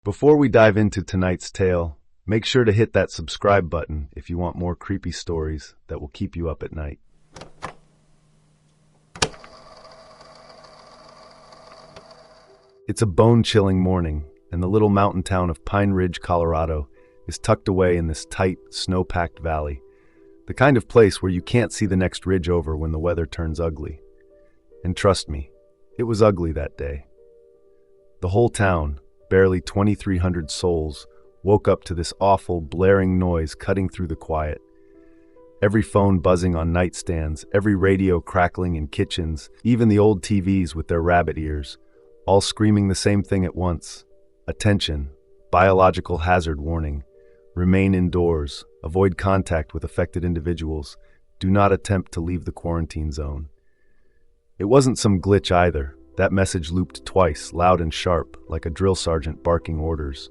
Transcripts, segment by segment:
Before we dive into tonight's tale, make sure to hit that subscribe button if you want more creepy stories that will keep you up at night. It's a bone-chilling morning, and the little mountain town of Pine Ridge, Colorado, is tucked away in this tight, snow-packed valley, the kind of place where you can't see the next ridge over when the weather turns ugly. And trust me, it was ugly that day. The whole town, barely 2,300 souls, woke up to this awful, blaring noise cutting through the quiet. Every phone buzzing on nightstands, every radio crackling in kitchens, even the old TVs with their rabbit ears, all screaming the same thing at once. Attention, biological hazard warning. Remain indoors, avoid contact with affected individuals, do not attempt to leave the quarantine zone. It wasn't some glitch either. That message looped twice, loud and sharp, like a drill sergeant barking orders.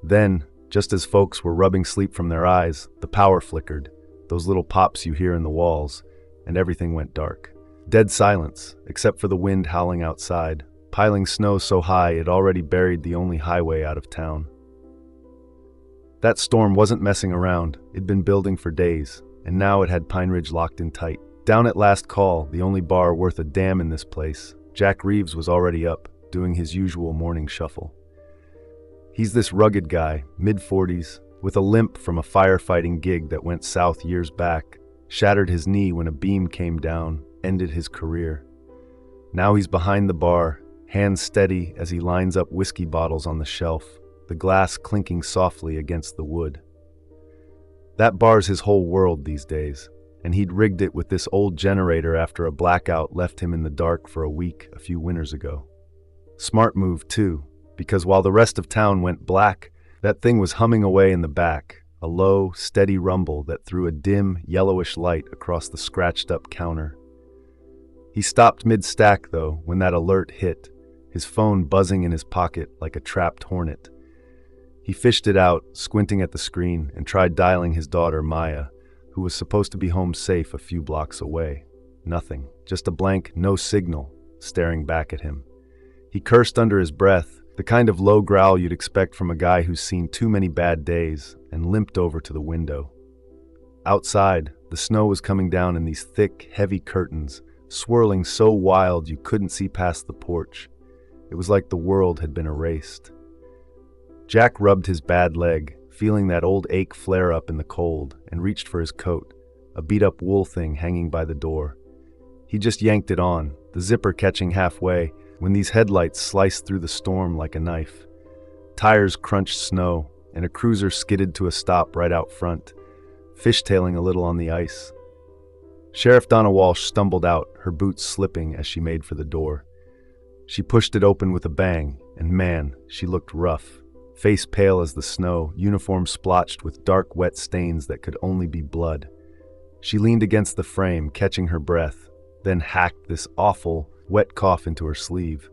Then, just as folks were rubbing sleep from their eyes, the power flickered, those little pops you hear in the walls, and everything went dark. Dead silence, except for the wind howling outside, piling snow so high it already buried the only highway out of town. That storm wasn't messing around. It'd been building for days, and now it had Pine Ridge locked in tight. Down at last call, the only bar worth a damn in this place, Jack Reeves was already up, doing his usual morning shuffle. He's this rugged guy, mid-40s, with a limp from a firefighting gig that went south years back, shattered his knee when a beam came down, ended his career. Now he's behind the bar, hands steady as he lines up whiskey bottles on the shelf, the glass clinking softly against the wood. That bar's his whole world these days, and he'd rigged it with this old generator after a blackout left him in the dark for a week a few winters ago. Smart move, too, because while the rest of town went black, that thing was humming away in the back, a low, steady rumble that threw a dim, yellowish light across the scratched-up counter. He stopped mid-stack, though, when that alert hit, his phone buzzing in his pocket like a trapped hornet. He fished it out, squinting at the screen, and tried dialing his daughter, Maya, who was supposed to be home safe a few blocks away. Nothing, just a blank no signal, staring back at him. He cursed under his breath, the kind of low growl you'd expect from a guy who's seen too many bad days, and limped over to the window. Outside, the snow was coming down in these thick, heavy curtains, swirling so wild you couldn't see past the porch. It was like the world had been erased. Jack rubbed his bad leg, feeling that old ache flare up in the cold, and reached for his coat, a beat-up wool thing hanging by the door. He just yanked it on, the zipper catching halfway, when these headlights sliced through the storm like a knife. Tires crunched snow, and a cruiser skidded to a stop right out front, fishtailing a little on the ice. Sheriff Donna Walsh stumbled out, her boots slipping as she made for the door. She pushed it open with a bang, and man, she looked rough. Face pale as the snow, uniform splotched with dark, wet stains that could only be blood. She leaned against the frame, catching her breath, then hacked this awful, wet cough into her sleeve.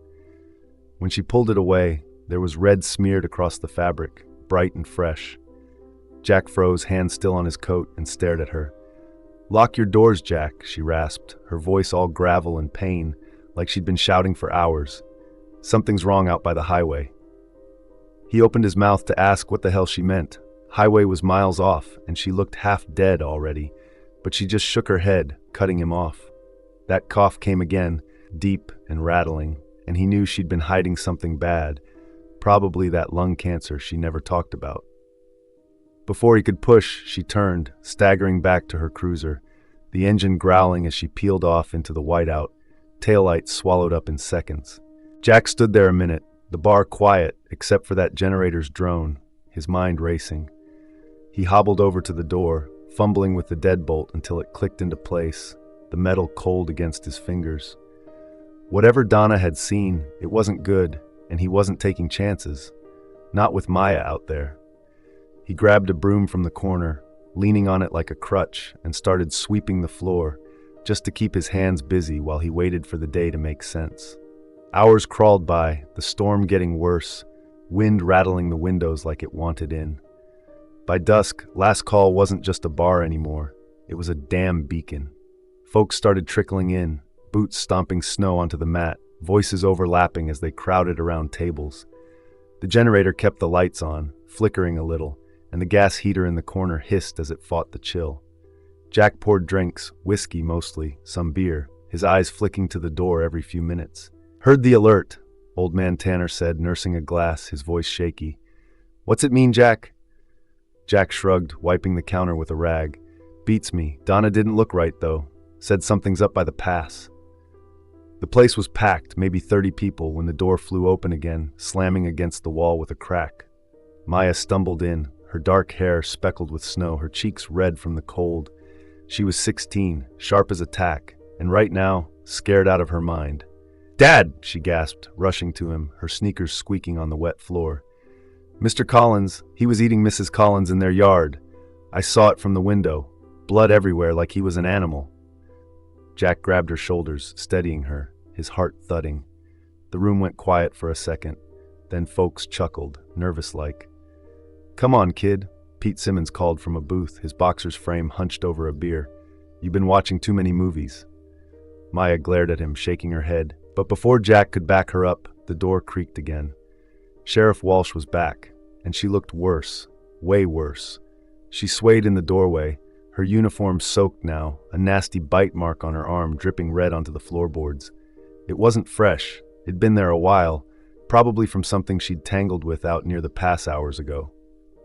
When she pulled it away, there was red smeared across the fabric, bright and fresh. Jack froze, hand still on his coat, and stared at her. "Lock your doors, Jack," she rasped, her voice all gravel and pain, like she'd been shouting for hours. "Something's wrong out by the highway." He opened his mouth to ask what the hell she meant. Highway was miles off, and she looked half dead already, but she just shook her head, cutting him off. That cough came again, deep and rattling, and he knew she'd been hiding something bad, probably that lung cancer she never talked about. Before he could push, she turned, staggering back to her cruiser, the engine growling as she peeled off into the whiteout, taillights swallowed up in seconds. Jack stood there a minute, the bar quiet except for that generator's drone, his mind racing. He hobbled over to the door, fumbling with the deadbolt until it clicked into place, the metal cold against his fingers. Whatever Donna had seen, it wasn't good, and he wasn't taking chances. Not with Maya out there. He grabbed a broom from the corner, leaning on it like a crutch, and started sweeping the floor, just to keep his hands busy while he waited for the day to make sense. Hours crawled by, the storm getting worse, wind rattling the windows like it wanted in. By dusk, Last Call wasn't just a bar anymore. It was a damn beacon. Folks started trickling in, boots stomping snow onto the mat, voices overlapping as they crowded around tables. The generator kept the lights on, flickering a little, and the gas heater in the corner hissed as it fought the chill. Jack poured drinks, whiskey mostly, some beer, his eyes flicking to the door every few minutes. "Heard the alert," Old Man Tanner said, nursing a glass, his voice shaky. "What's it mean, Jack?" Jack shrugged, wiping the counter with a rag. "Beats me. Donna didn't look right, though. Said something's up by the pass." The place was packed, maybe 30 people, when the door flew open again, slamming against the wall with a crack. Maya stumbled in, her dark hair speckled with snow, her cheeks red from the cold. She was 16, sharp as a tack, and right now, scared out of her mind. "Dad!" she gasped, rushing to him, her sneakers squeaking on the wet floor. "Mr. Collins, he was eating Mrs. Collins in their yard. I saw it from the window. Blood everywhere like he was an animal." Jack grabbed her shoulders, steadying her, his heart thudding. The room went quiet for a second. Then folks chuckled, nervous-like. "Come on, kid," Pete Simmons called from a booth, his boxer's frame hunched over a beer. "You've been watching too many movies." Maya glared at him, shaking her head. But before Jack could back her up, the door creaked again. Sheriff Walsh was back, and she looked worse, way worse. She swayed in the doorway, her uniform soaked now, a nasty bite mark on her arm dripping red onto the floorboards. It wasn't fresh. It'd been there a while, probably from something she'd tangled with out near the pass hours ago.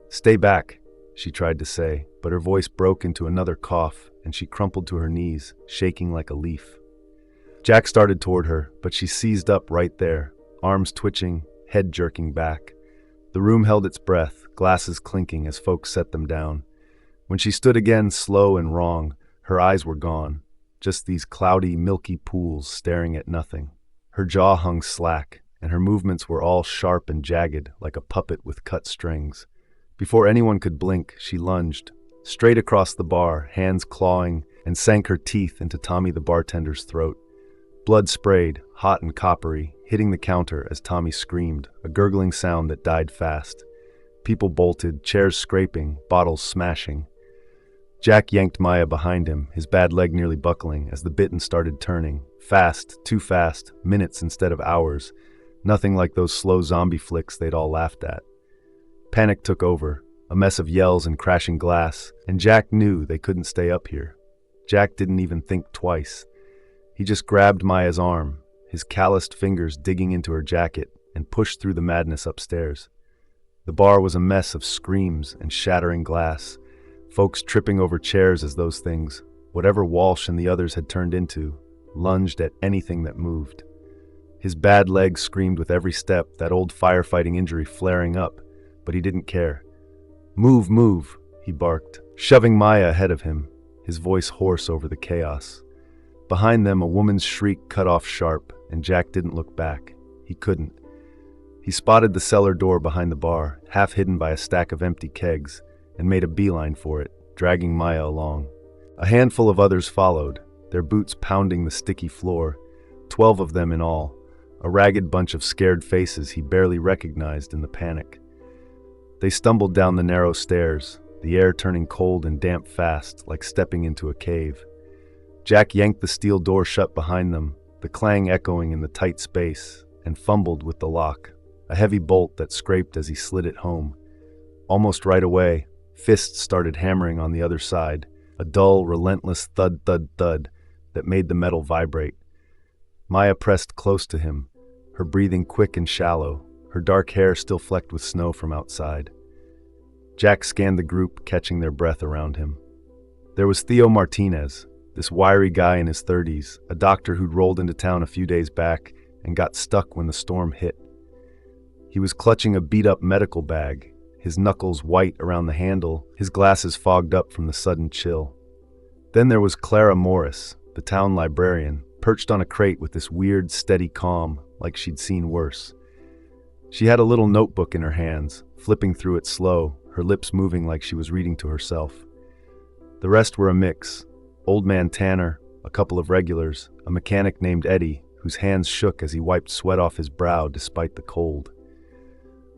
"Stay back," she tried to say, but her voice broke into another cough, and she crumpled to her knees, shaking like a leaf. Jack started toward her, but she seized up right there, arms twitching, head jerking back. The room held its breath, glasses clinking as folks set them down. When she stood again, slow and wrong, her eyes were gone, just these cloudy, milky pools staring at nothing. Her jaw hung slack, and her movements were all sharp and jagged, like a puppet with cut strings. Before anyone could blink, she lunged, straight across the bar, hands clawing, and sank her teeth into Tommy the bartender's throat. Blood sprayed, hot and coppery, hitting the counter as Tommy screamed, a gurgling sound that died fast. People bolted, chairs scraping, bottles smashing. Jack yanked Maya behind him, his bad leg nearly buckling as the bittern started turning. Fast, too fast, minutes instead of hours. Nothing like those slow zombie flicks they'd all laughed at. Panic took over, a mess of yells and crashing glass, and Jack knew they couldn't stay up here. Jack didn't even think twice. He just grabbed Maya's arm, his calloused fingers digging into her jacket, and pushed through the madness upstairs. The bar was a mess of screams and shattering glass, folks tripping over chairs as those things, whatever Walsh and the others had turned into, lunged at anything that moved. His bad leg screamed with every step, that old firefighting injury flaring up, but he didn't care. "Move, move," he barked, shoving Maya ahead of him, his voice hoarse over the chaos. Behind them, a woman's shriek cut off sharp, and Jack didn't look back. He couldn't. He spotted the cellar door behind the bar, half hidden by a stack of empty kegs, and made a beeline for it, dragging Maya along. A handful of others followed, their boots pounding the sticky floor, 12 of them in all, a ragged bunch of scared faces he barely recognized in the panic. They stumbled down the narrow stairs, the air turning cold and damp fast, like stepping into a cave. Jack yanked the steel door shut behind them, the clang echoing in the tight space, and fumbled with the lock, a heavy bolt that scraped as he slid it home. Almost right away, fists started hammering on the other side, a dull, relentless thud, thud, thud that made the metal vibrate. Maya pressed close to him, her breathing quick and shallow, her dark hair still flecked with snow from outside. Jack scanned the group, catching their breath around him. There was Theo Martinez, this wiry guy in his 30s, a doctor who'd rolled into town a few days back and got stuck when the storm hit. He was clutching a beat-up medical bag, his knuckles white around the handle, his glasses fogged up from the sudden chill. Then there was Clara Morris, the town librarian, perched on a crate with this weird, steady calm, like she'd seen worse. She had a little notebook in her hands, flipping through it slow, her lips moving like she was reading to herself. The rest were a mix. Old Man Tanner, a couple of regulars, a mechanic named Eddie, whose hands shook as he wiped sweat off his brow despite the cold.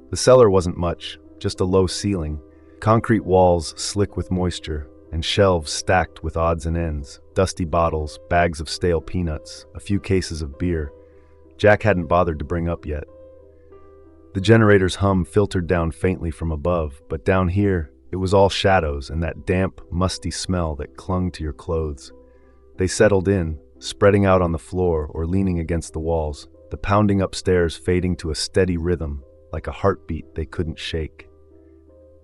The cellar wasn't much, just a low ceiling, concrete walls slick with moisture, and shelves stacked with odds and ends, dusty bottles, bags of stale peanuts, a few cases of beer Jack hadn't bothered to bring up yet. The generator's hum filtered down faintly from above, but down here, it was all shadows and that damp, musty smell that clung to your clothes. They settled in, spreading out on the floor or leaning against the walls, the pounding upstairs fading to a steady rhythm, like a heartbeat they couldn't shake.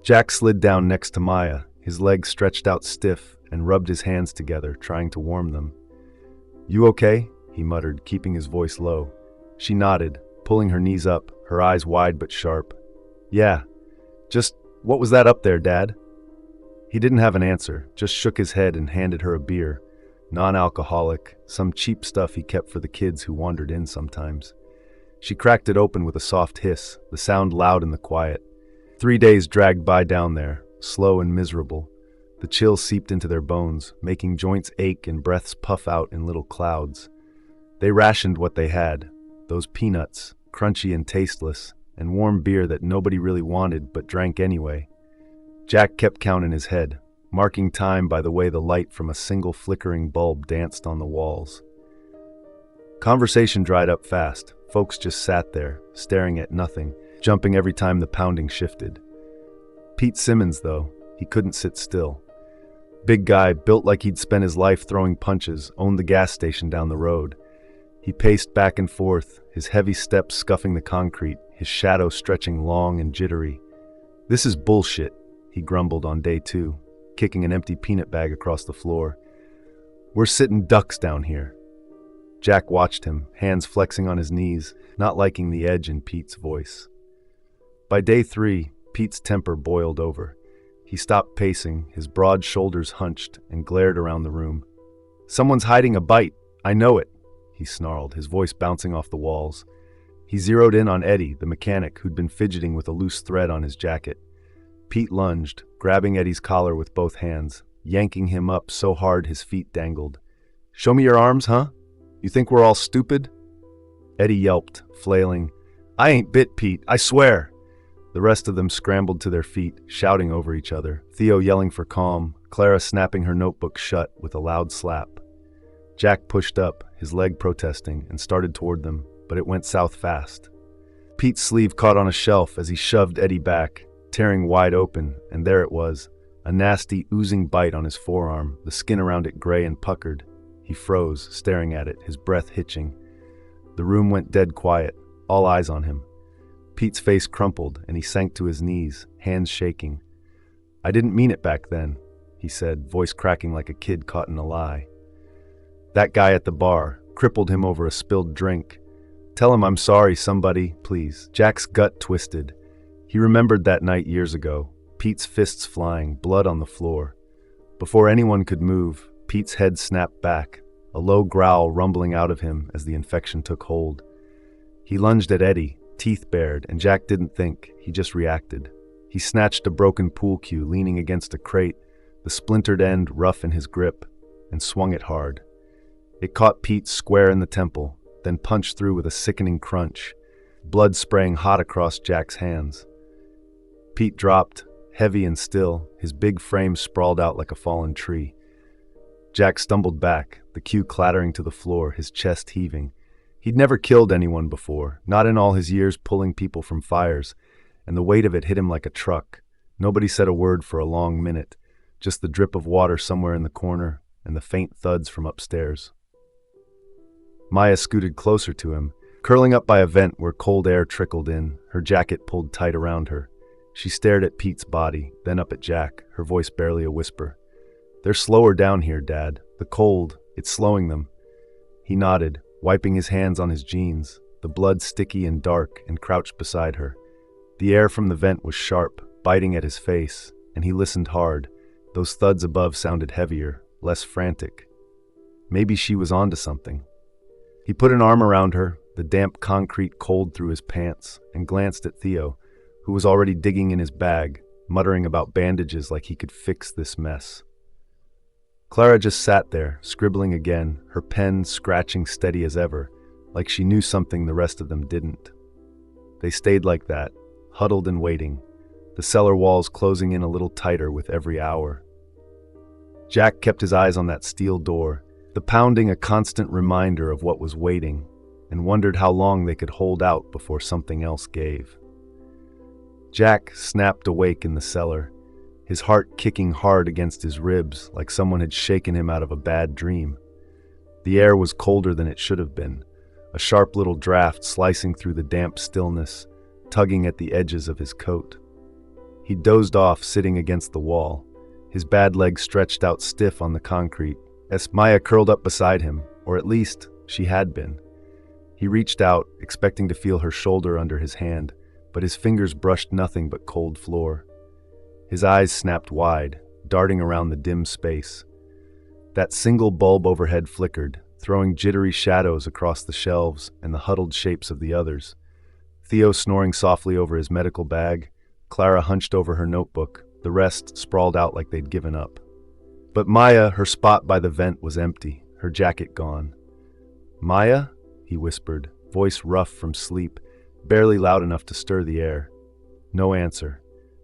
Jack slid down next to Maya, his legs stretched out stiff, and rubbed his hands together, trying to warm them. "You okay?" he muttered, keeping his voice low. She nodded, pulling her knees up, her eyes wide but sharp. "Yeah. Just, what was that up there, Dad?" He didn't have an answer, just shook his head and handed her a beer. Non-alcoholic, some cheap stuff he kept for the kids who wandered in sometimes. She cracked it open with a soft hiss, the sound loud in the quiet. 3 days dragged by down there, slow and miserable. The chill seeped into their bones, making joints ache and breaths puff out in little clouds. They rationed what they had, those peanuts, crunchy and tasteless, and warm beer that nobody really wanted but drank anyway. Jack kept count in his head, marking time by the way the light from a single flickering bulb danced on the walls. Conversation dried up fast. Folks just sat there, staring at nothing, jumping every time the pounding shifted. Pete Simmons, though, he couldn't sit still. Big guy, built like he'd spent his life throwing punches, owned the gas station down the road. He paced back and forth, his heavy steps scuffing the concrete, his shadow stretching long and jittery. "This is bullshit," he grumbled on day 2, kicking an empty peanut bag across the floor. "We're sitting ducks down here." Jack watched him, hands flexing on his knees, not liking the edge in Pete's voice. By day 3, Pete's temper boiled over. He stopped pacing, his broad shoulders hunched, and glared around the room. "Someone's hiding a bite. I know it," he snarled, his voice bouncing off the walls. He zeroed in on Eddie, the mechanic, who'd been fidgeting with a loose thread on his jacket. Pete lunged, grabbing Eddie's collar with both hands, yanking him up so hard his feet dangled. "Show me your arms, huh? You think we're all stupid?" Eddie yelped, flailing. "I ain't bit, Pete, I swear." The rest of them scrambled to their feet, shouting over each other, Theo yelling for calm, Clara snapping her notebook shut with a loud slap. Jack pushed up, his leg protesting, and started toward them, but it went south fast. Pete's sleeve caught on a shelf as he shoved Eddie back, tearing wide open, and there it was, a nasty, oozing bite on his forearm, the skin around it gray and puckered. He froze, staring at it, his breath hitching. The room went dead quiet, all eyes on him. Pete's face crumpled, and he sank to his knees, hands shaking. "I didn't mean it back then," he said, voice cracking like a kid caught in a lie. "That guy at the bar crippled him over a spilled drink. Tell him I'm sorry, somebody, please." Jack's gut twisted. He remembered that night years ago, Pete's fists flying, blood on the floor. Before anyone could move, Pete's head snapped back, a low growl rumbling out of him as the infection took hold. He lunged at Eddie, teeth bared, and Jack didn't think, he just reacted. He snatched a broken pool cue leaning against a crate, the splintered end rough in his grip, and swung it hard. It caught Pete square in the temple, then punched through with a sickening crunch, blood spraying hot across Jack's hands. Pete dropped, heavy and still, his big frame sprawled out like a fallen tree. Jack stumbled back, the cue clattering to the floor, his chest heaving. He'd never killed anyone before, not in all his years pulling people from fires, and the weight of it hit him like a truck. Nobody said a word for a long minute, just the drip of water somewhere in the corner and the faint thuds from upstairs. Maya scooted closer to him, curling up by a vent where cold air trickled in, her jacket pulled tight around her. She stared at Pete's body, then up at Jack, her voice barely a whisper. "They're slower down here, Dad. The cold, it's slowing them." He nodded, wiping his hands on his jeans, the blood sticky and dark, and crouched beside her. The air from the vent was sharp, biting at his face, and he listened hard. Those thuds above sounded heavier, less frantic. Maybe she was onto something. He put an arm around her, the damp concrete cold through his pants, and glanced at Theo, who was already digging in his bag, muttering about bandages like he could fix this mess. Clara just sat there, scribbling again, her pen scratching steady as ever, like she knew something the rest of them didn't. They stayed like that, huddled and waiting, the cellar walls closing in a little tighter with every hour. Jack kept his eyes on that steel door, the pounding a constant reminder of what was waiting, and wondered how long they could hold out before something else gave. Jack snapped awake in the cellar, his heart kicking hard against his ribs like someone had shaken him out of a bad dream. The air was colder than it should have been, a sharp little draft slicing through the damp stillness, tugging at the edges of his coat. He dozed off sitting against the wall, his bad leg stretched out stiff on the concrete, as Maya curled up beside him, or at least she had been. He reached out, expecting to feel her shoulder under his hand, but his fingers brushed nothing but cold floor. His eyes snapped wide, darting around the dim space. That single bulb overhead flickered, throwing jittery shadows across the shelves and the huddled shapes of the others. Theo snoring softly over his medical bag, Clara hunched over her notebook, the rest sprawled out like they'd given up. But Maya, her spot by the vent was empty, her jacket gone. "Maya?" he whispered, voice rough from sleep, barely loud enough to stir the air. No answer.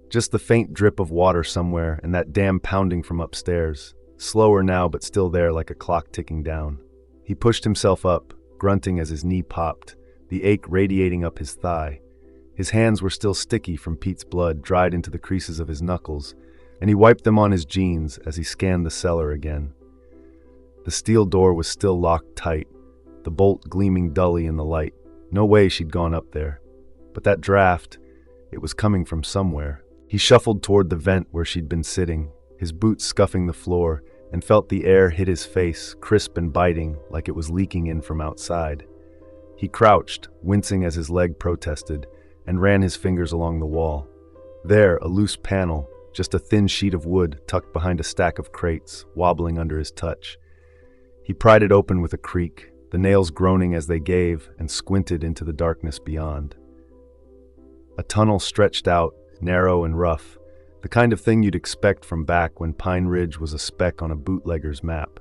Just the faint drip of water somewhere and that damn pounding from upstairs, slower now but still there like a clock ticking down. He pushed himself up, grunting as his knee popped, the ache radiating up his thigh. His hands were still sticky from Pete's blood dried into the creases of his knuckles, and he wiped them on his jeans as he scanned the cellar again. The steel door was still locked tight, the bolt gleaming dully in the light. No way she'd gone up there. But that draft, it was coming from somewhere. He shuffled toward the vent where she'd been sitting, his boots scuffing the floor, and felt the air hit his face, crisp and biting, like it was leaking in from outside. He crouched, wincing as his leg protested, and ran his fingers along the wall. There, a loose panel, just a thin sheet of wood tucked behind a stack of crates, wobbling under his touch. He pried it open with a creak, the nails groaning as they gave, and squinted into the darkness beyond. A tunnel stretched out, narrow and rough, the kind of thing you'd expect from back when Pine Ridge was a speck on a bootlegger's map.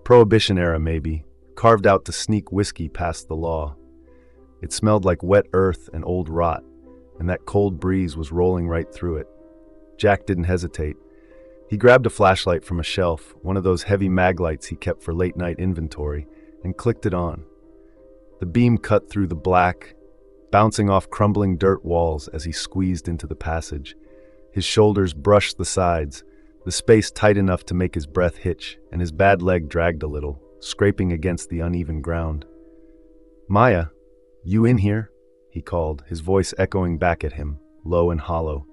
Prohibition era, maybe, carved out to sneak whiskey past the law. It smelled like wet earth and old rot, and that cold breeze was rolling right through it. Jack didn't hesitate. He grabbed a flashlight from a shelf, one of those heavy mag lights he kept for late-night inventory, and clicked it on. The beam cut through the black, bouncing off crumbling dirt walls as he squeezed into the passage. His shoulders brushed the sides, the space tight enough to make his breath hitch, and his bad leg dragged a little, scraping against the uneven ground. "Maya, you in here?" he called, his voice echoing back at him, low and hollow.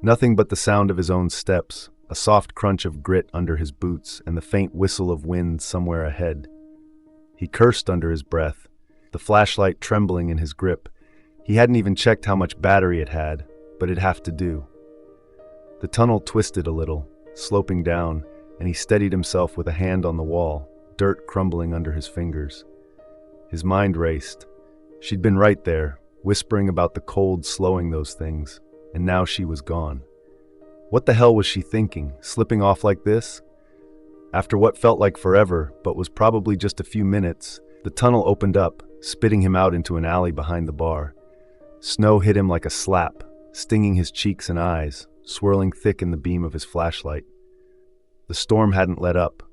Nothing but the sound of his own steps, a soft crunch of grit under his boots, and the faint whistle of wind somewhere ahead. He cursed under his breath, the flashlight trembling in his grip. He hadn't even checked how much battery it had, but it'd have to do. The tunnel twisted a little, sloping down, and he steadied himself with a hand on the wall, dirt crumbling under his fingers. His mind raced. She'd been right there, whispering about the cold slowing those things, and now she was gone. What the hell was she thinking, slipping off like this? After what felt like forever, but was probably just a few minutes, the tunnel opened up, spitting him out into an alley behind the bar. Snow hit him like a slap, stinging his cheeks and eyes, swirling thick in the beam of his flashlight. The storm hadn't let up.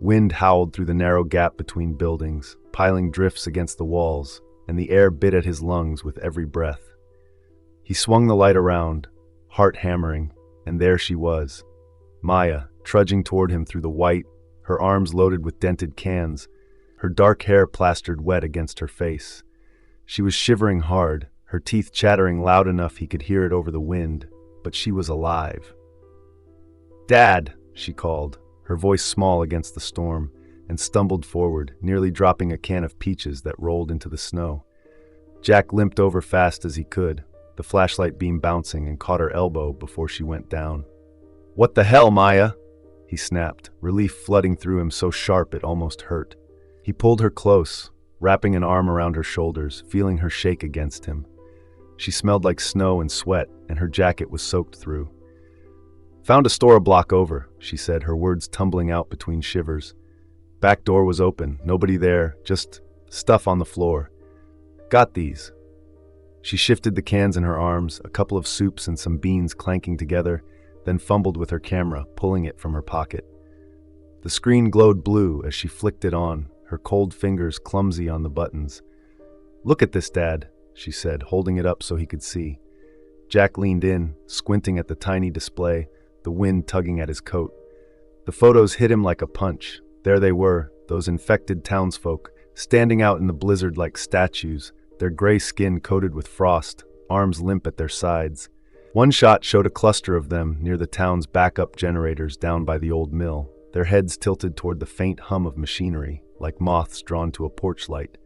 Wind howled through the narrow gap between buildings, piling drifts against the walls, and the air bit at his lungs with every breath. He swung the light around, heart hammering, and there she was, Maya, trudging toward him through the white, her arms loaded with dented cans, her dark hair plastered wet against her face. She was shivering hard, her teeth chattering loud enough he could hear it over the wind, but she was alive. "Dad!" she called, her voice small against the storm, and stumbled forward, nearly dropping a can of peaches that rolled into the snow. Jack limped over fast as he could, the flashlight beam bouncing, and caught her elbow before she went down. "What the hell, Maya?" he snapped, relief flooding through him so sharp it almost hurt. He pulled her close, wrapping an arm around her shoulders, feeling her shake against him. She smelled like snow and sweat, and her jacket was soaked through. "Found a store a block over," she said, her words tumbling out between shivers. Back door was open, nobody there, just stuff on the floor. "Got these." She shifted the cans in her arms, a couple of soups and some beans clanking together, then fumbled with her camera, pulling it from her pocket. The screen glowed blue as she flicked it on, her cold fingers clumsy on the buttons. "Look at this, Dad," she said, holding it up so he could see. Jack leaned in, squinting at the tiny display, the wind tugging at his coat. The photos hit him like a punch. There they were, those infected townsfolk, standing out in the blizzard like statues, their gray skin coated with frost, arms limp at their sides. One shot showed a cluster of them near the town's backup generators down by the old mill, their heads tilted toward the faint hum of machinery, like moths drawn to a porch light.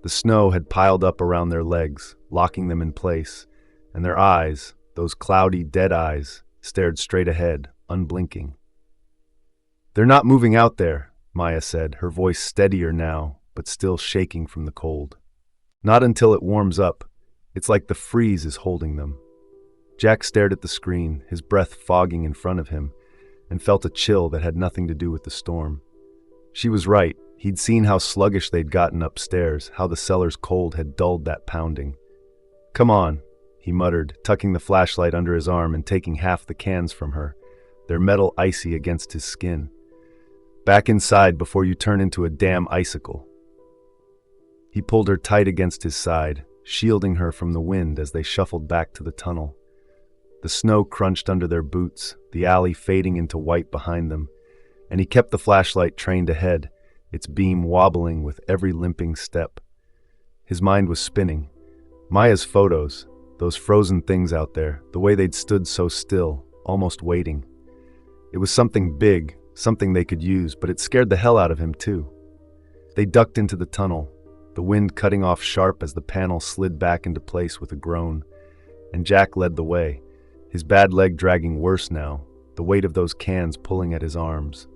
The snow had piled up around their legs, locking them in place, and their eyes, those cloudy, dead eyes, stared straight ahead, unblinking. "They're not moving out there," Maya said, her voice steadier now, but still shaking from the cold. "Not until it warms up. It's like the freeze is holding them." Jack stared at the screen, his breath fogging in front of him, and felt a chill that had nothing to do with the storm. She was right. He'd seen how sluggish they'd gotten upstairs, how the cellar's cold had dulled that pounding. "Come on," he muttered, tucking the flashlight under his arm and taking half the cans from her, their metal icy against his skin. "Back inside before you turn into a damn icicle." He pulled her tight against his side, shielding her from the wind as they shuffled back to the tunnel. The snow crunched under their boots, the alley fading into white behind them, and he kept the flashlight trained ahead, its beam wobbling with every limping step. His mind was spinning. Maya's photos, those frozen things out there, the way they'd stood so still, almost waiting. It was something big, something they could use, but it scared the hell out of him too. They ducked into the tunnel, the wind cutting off sharp as the panel slid back into place with a groan, and Jack led the way, his bad leg dragging worse now, the weight of those cans pulling at his arms.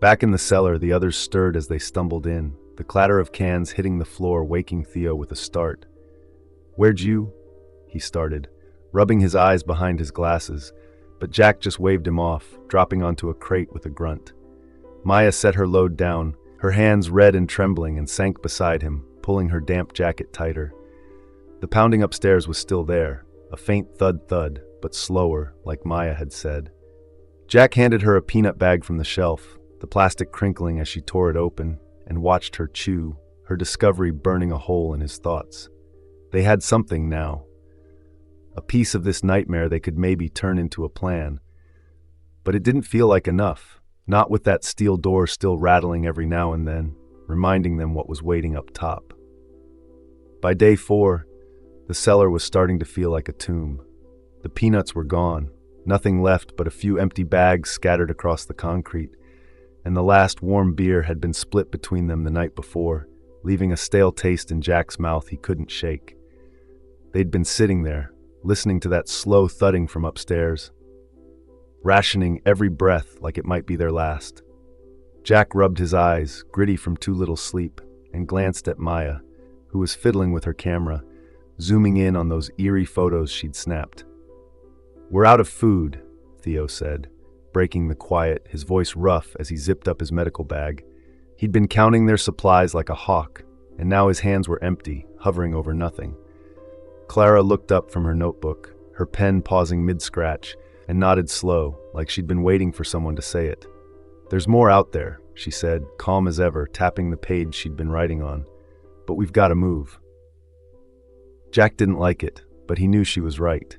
Back in the cellar, the others stirred as they stumbled in, the clatter of cans hitting the floor waking Theo with a start. "Where'd you?" he started, rubbing his eyes behind his glasses, but Jack just waved him off, dropping onto a crate with a grunt. Maya set her load down, her hands red and trembling, and sank beside him, pulling her damp jacket tighter. The pounding upstairs was still there, a faint thud-thud, but slower, like Maya had said. Jack handed her a peanut bag from the shelf, the plastic crinkling as she tore it open, and watched her chew, her discovery burning a hole in his thoughts. They had something now. A piece of this nightmare they could maybe turn into a plan. But it didn't feel like enough, not with that steel door still rattling every now and then, reminding them what was waiting up top. By day 4, the cellar was starting to feel like a tomb. The peanuts were gone, nothing left but a few empty bags scattered across the concrete, and the last warm beer had been split between them the night before, leaving a stale taste in Jack's mouth he couldn't shake. They'd been sitting there, listening to that slow thudding from upstairs, rationing every breath like it might be their last. Jack rubbed his eyes, gritty from too little sleep, and glanced at Maya, who was fiddling with her camera, zooming in on those eerie photos she'd snapped. "We're out of food," Theo said, breaking the quiet, his voice rough as he zipped up his medical bag. He'd been counting their supplies like a hawk, and now his hands were empty, hovering over nothing. Clara looked up from her notebook, her pen pausing mid-scratch, and nodded slow, like she'd been waiting for someone to say it. "There's more out there," she said, calm as ever, tapping the page she'd been writing on. "But we've got to move." Jack didn't like it, but he knew she was right.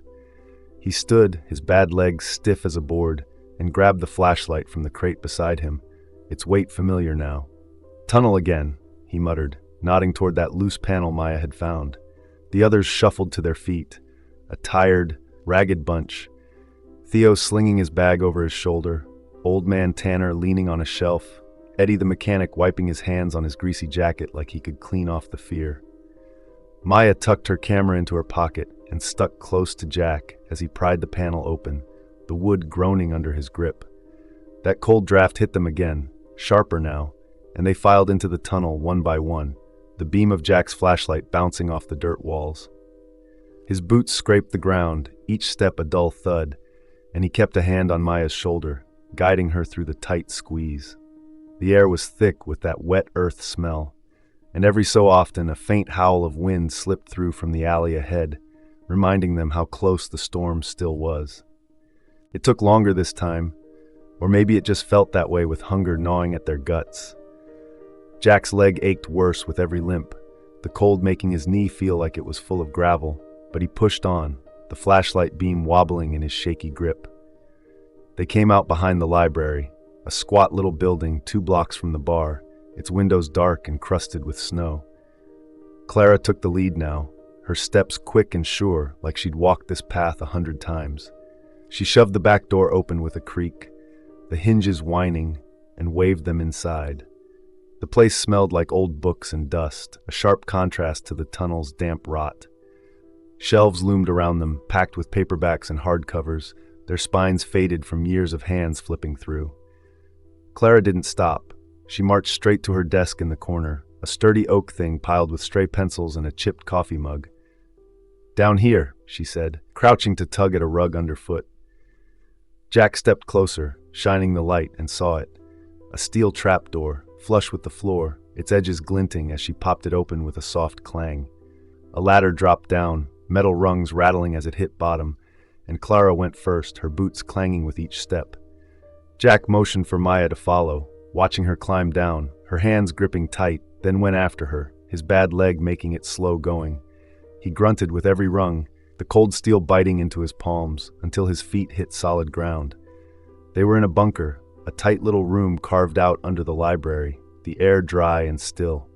He stood, his bad legs stiff as a board, and grabbed the flashlight from the crate beside him, its weight familiar now. "Tunnel again," he muttered, nodding toward that loose panel Maya had found. The others shuffled to their feet, a tired, ragged bunch. Theo slinging his bag over his shoulder, Old Man Tanner leaning on a shelf, Eddie the mechanic wiping his hands on his greasy jacket like he could clean off the fear. Maya tucked her camera into her pocket and stuck close to Jack as he pried the panel open, the wood groaning under his grip. That cold draft hit them again, sharper now, and they filed into the tunnel one by one, the beam of Jack's flashlight bouncing off the dirt walls. His boots scraped the ground, each step a dull thud, and he kept a hand on Maya's shoulder, guiding her through the tight squeeze. The air was thick with that wet earth smell, and every so often a faint howl of wind slipped through from the alley ahead, reminding them how close the storm still was. It took longer this time, or maybe it just felt that way with hunger gnawing at their guts. Jack's leg ached worse with every limp, the cold making his knee feel like it was full of gravel, but he pushed on, the flashlight beam wobbling in his shaky grip. They came out behind the library, a squat little building 2 blocks from the bar, its windows dark and crusted with snow. Clara took the lead now, her steps quick and sure, like she'd walked this path 100 times. She shoved the back door open with a creak, the hinges whining, and waved them inside. The place smelled like old books and dust, a sharp contrast to the tunnel's damp rot. Shelves loomed around them, packed with paperbacks and hardcovers, their spines faded from years of hands flipping through. Clara didn't stop. She marched straight to her desk in the corner, a sturdy oak thing piled with stray pencils and a chipped coffee mug. "Down here," she said, crouching to tug at a rug underfoot. Jack stepped closer, shining the light, and saw it. A steel trapdoor, flush with the floor, its edges glinting as she popped it open with a soft clang. A ladder dropped down, metal rungs rattling as it hit bottom, and Clara went first, her boots clanging with each step. Jack motioned for Maya to follow, watching her climb down, her hands gripping tight, then went after her, his bad leg making it slow going. He grunted with every rung, the cold steel biting into his palms, until his feet hit solid ground. They were in a bunker, a tight little room carved out under the library, the air dry and still.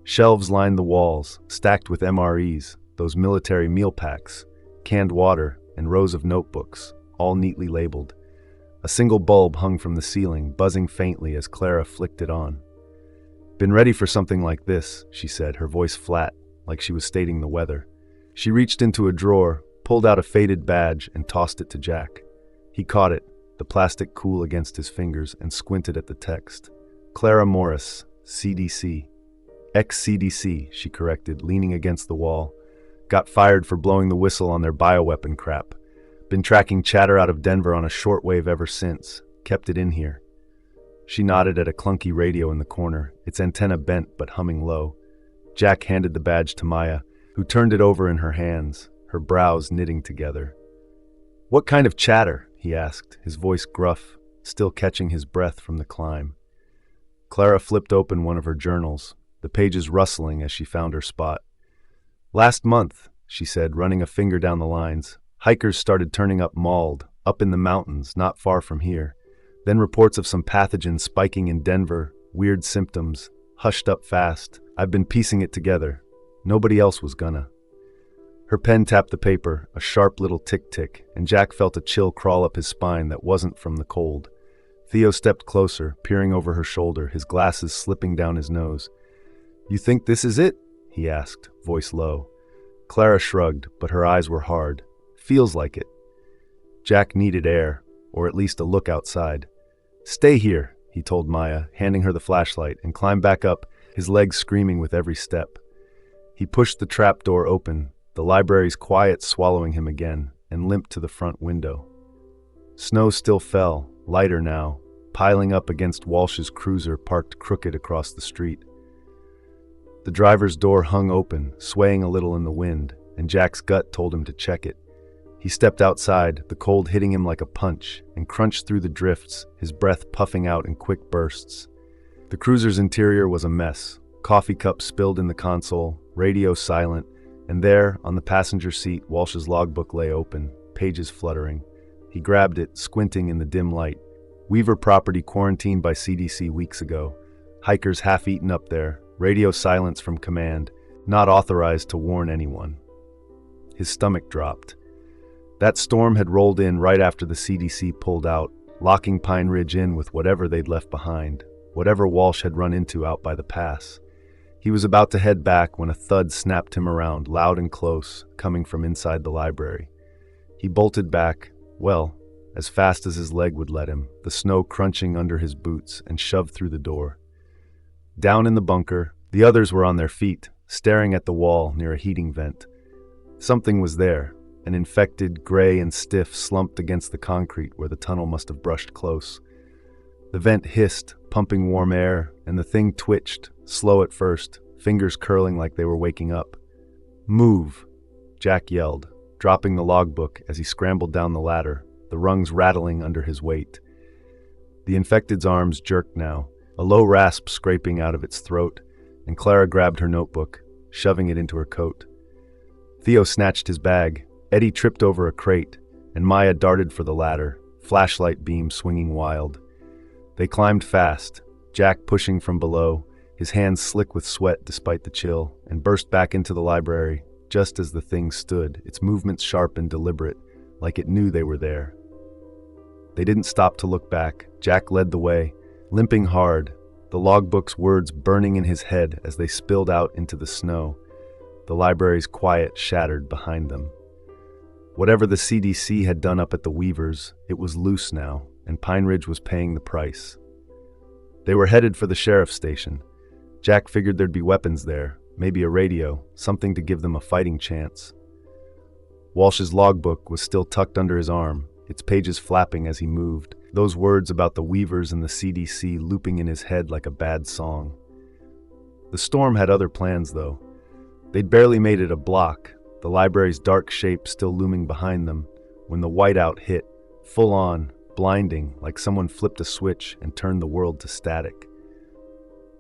Shelves lined the walls, stacked with MREs, those military meal packs, canned water, and rows of notebooks, all neatly labeled. A single bulb hung from the ceiling, buzzing faintly as Clara flicked it on. "Been ready for something like this," she said, her voice flat, like she was stating the weather. She reached into a drawer, pulled out a faded badge, and tossed it to Jack. He caught it, the plastic cool against his fingers, and squinted at the text. "Clara Morris, CDC. Ex-CDC," she corrected, leaning against the wall. "Got fired for blowing the whistle on their bioweapon crap. Been tracking chatter out of Denver on a shortwave ever since. Kept it in here." She nodded at a clunky radio in the corner, its antenna bent but humming low. Jack handed the badge to Maya, who turned it over in her hands, her brows knitting together. "What kind of chatter?" he asked, his voice gruff, still catching his breath from the climb. Clara flipped open one of her journals, the pages rustling as she found her spot. "Last month," she said, running a finger down the lines, "hikers started turning up mauled, up in the mountains, not far from here. Then reports of some pathogen spiking in Denver, weird symptoms, hushed up fast. I've been piecing it together. Nobody else was gonna." Her pen tapped the paper, a sharp little tick-tick, and Jack felt a chill crawl up his spine that wasn't from the cold. Theo stepped closer, peering over her shoulder, his glasses slipping down his nose. "You think this is it?" he asked, voice low. Clara shrugged, but her eyes were hard. "Feels like it." Jack needed air, or at least a look outside. "Stay here," he told Maya, handing her the flashlight, and climbed back up, his legs screaming with every step. He pushed the trap door open, the library's quiet swallowing him again, and limped to the front window. Snow still fell, lighter now, piling up against Walsh's cruiser parked crooked across the street. The driver's door hung open, swaying a little in the wind, and Jack's gut told him to check it. He stepped outside, the cold hitting him like a punch, and crunched through the drifts, his breath puffing out in quick bursts. The cruiser's interior was a mess, coffee cups spilled in the console, radio silent, and there, on the passenger seat, Walsh's logbook lay open, pages fluttering. He grabbed it, squinting in the dim light. Weaver property quarantined by CDC weeks ago. Hikers half-eaten up there, radio silence from command, not authorized to warn anyone. His stomach dropped. That storm had rolled in right after the CDC pulled out, locking Pine Ridge in with whatever they'd left behind, whatever Walsh had run into out by the pass. He was about to head back when a thud snapped him around, loud and close, coming from inside the library. He bolted back, well, as fast as his leg would let him, the snow crunching under his boots, and shoved through the door. Down in the bunker, the others were on their feet, staring at the wall near a heating vent. Something was there, an infected, gray and stiff, slumped against the concrete where the tunnel must have brushed close. The vent hissed, pumping warm air, and the thing twitched, slow at first, fingers curling like they were waking up. "Move!" Jack yelled, dropping the logbook as he scrambled down the ladder, the rungs rattling under his weight. The infected's arms jerked now, a low rasp scraping out of its throat, and Clara grabbed her notebook, shoving it into her coat. Theo snatched his bag, Eddie tripped over a crate, and Maya darted for the ladder, flashlight beam swinging wild. They climbed fast, Jack pushing from below, his hands slick with sweat despite the chill, and burst back into the library just as the thing stood, its movements sharp and deliberate, like it knew they were there. They didn't stop to look back. Jack led the way, limping hard, the logbook's words burning in his head as they spilled out into the snow, the library's quiet shattered behind them. Whatever the CDC had done up at the Weavers, it was loose now, and Pine Ridge was paying the price. They were headed for the sheriff's station. Jack figured there'd be weapons there, maybe a radio, something to give them a fighting chance. Walsh's logbook was still tucked under his arm, its pages flapping as he moved, those words about the Weavers and the CDC looping in his head like a bad song. The storm had other plans, though. They'd barely made it a block, the library's dark shape still looming behind them, when the whiteout hit, full on, blinding, like someone flipped a switch and turned the world to static.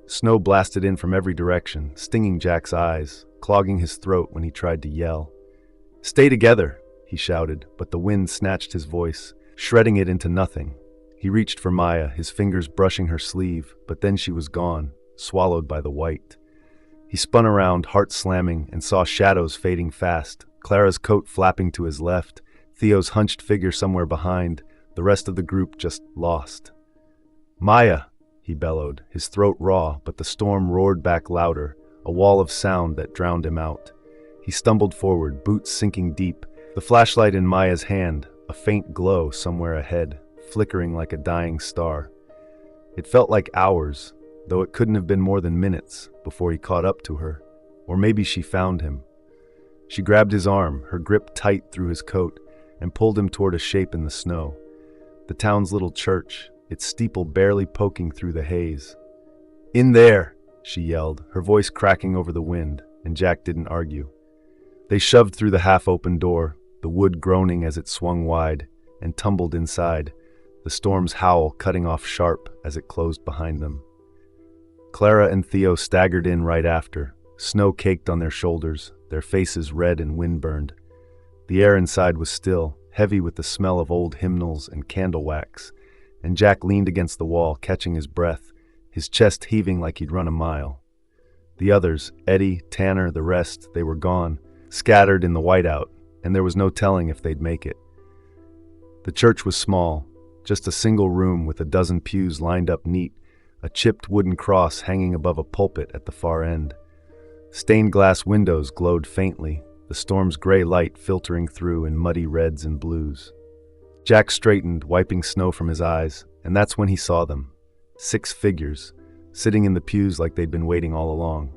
Snow blasted in from every direction, stinging Jack's eyes, clogging his throat when he tried to yell. "Stay together," he shouted, but the wind snatched his voice, shredding it into nothing. He reached for Maya, his fingers brushing her sleeve, but then she was gone, swallowed by the white. He spun around, heart slamming, and saw shadows fading fast, Clara's coat flapping to his left, Theo's hunched figure somewhere behind, the rest of the group just lost. "Maya!" he bellowed, his throat raw, but the storm roared back louder, a wall of sound that drowned him out. He stumbled forward, boots sinking deep, the flashlight in Maya's hand, a faint glow somewhere ahead, flickering like a dying star. It felt like hours, though it couldn't have been more than minutes, before he caught up to her. Or maybe she found him. She grabbed his arm, her grip tight through his coat, and pulled him toward a shape in the snow. The town's little church, its steeple barely poking through the haze. "In there!" she yelled, her voice cracking over the wind, and Jack didn't argue. They shoved through the half-open door, the wood groaning as it swung wide, and tumbled inside, the storm's howl cutting off sharp as it closed behind them. Clara and Theo staggered in right after, snow caked on their shoulders, their faces red and wind-burned. The air inside was still, heavy with the smell of old hymnals and candle wax, and Jack leaned against the wall, catching his breath, his chest heaving like he'd run a mile. The others, Eddie, Tanner, the rest, they were gone, scattered in the whiteout, and there was no telling if they'd make it. The church was small, just a single room with a dozen pews lined up neat, a chipped wooden cross hanging above a pulpit at the far end. Stained glass windows glowed faintly, the storm's gray light filtering through in muddy reds and blues. Jack straightened, wiping snow from his eyes, and that's when he saw them. 6 figures, sitting in the pews like they'd been waiting all along.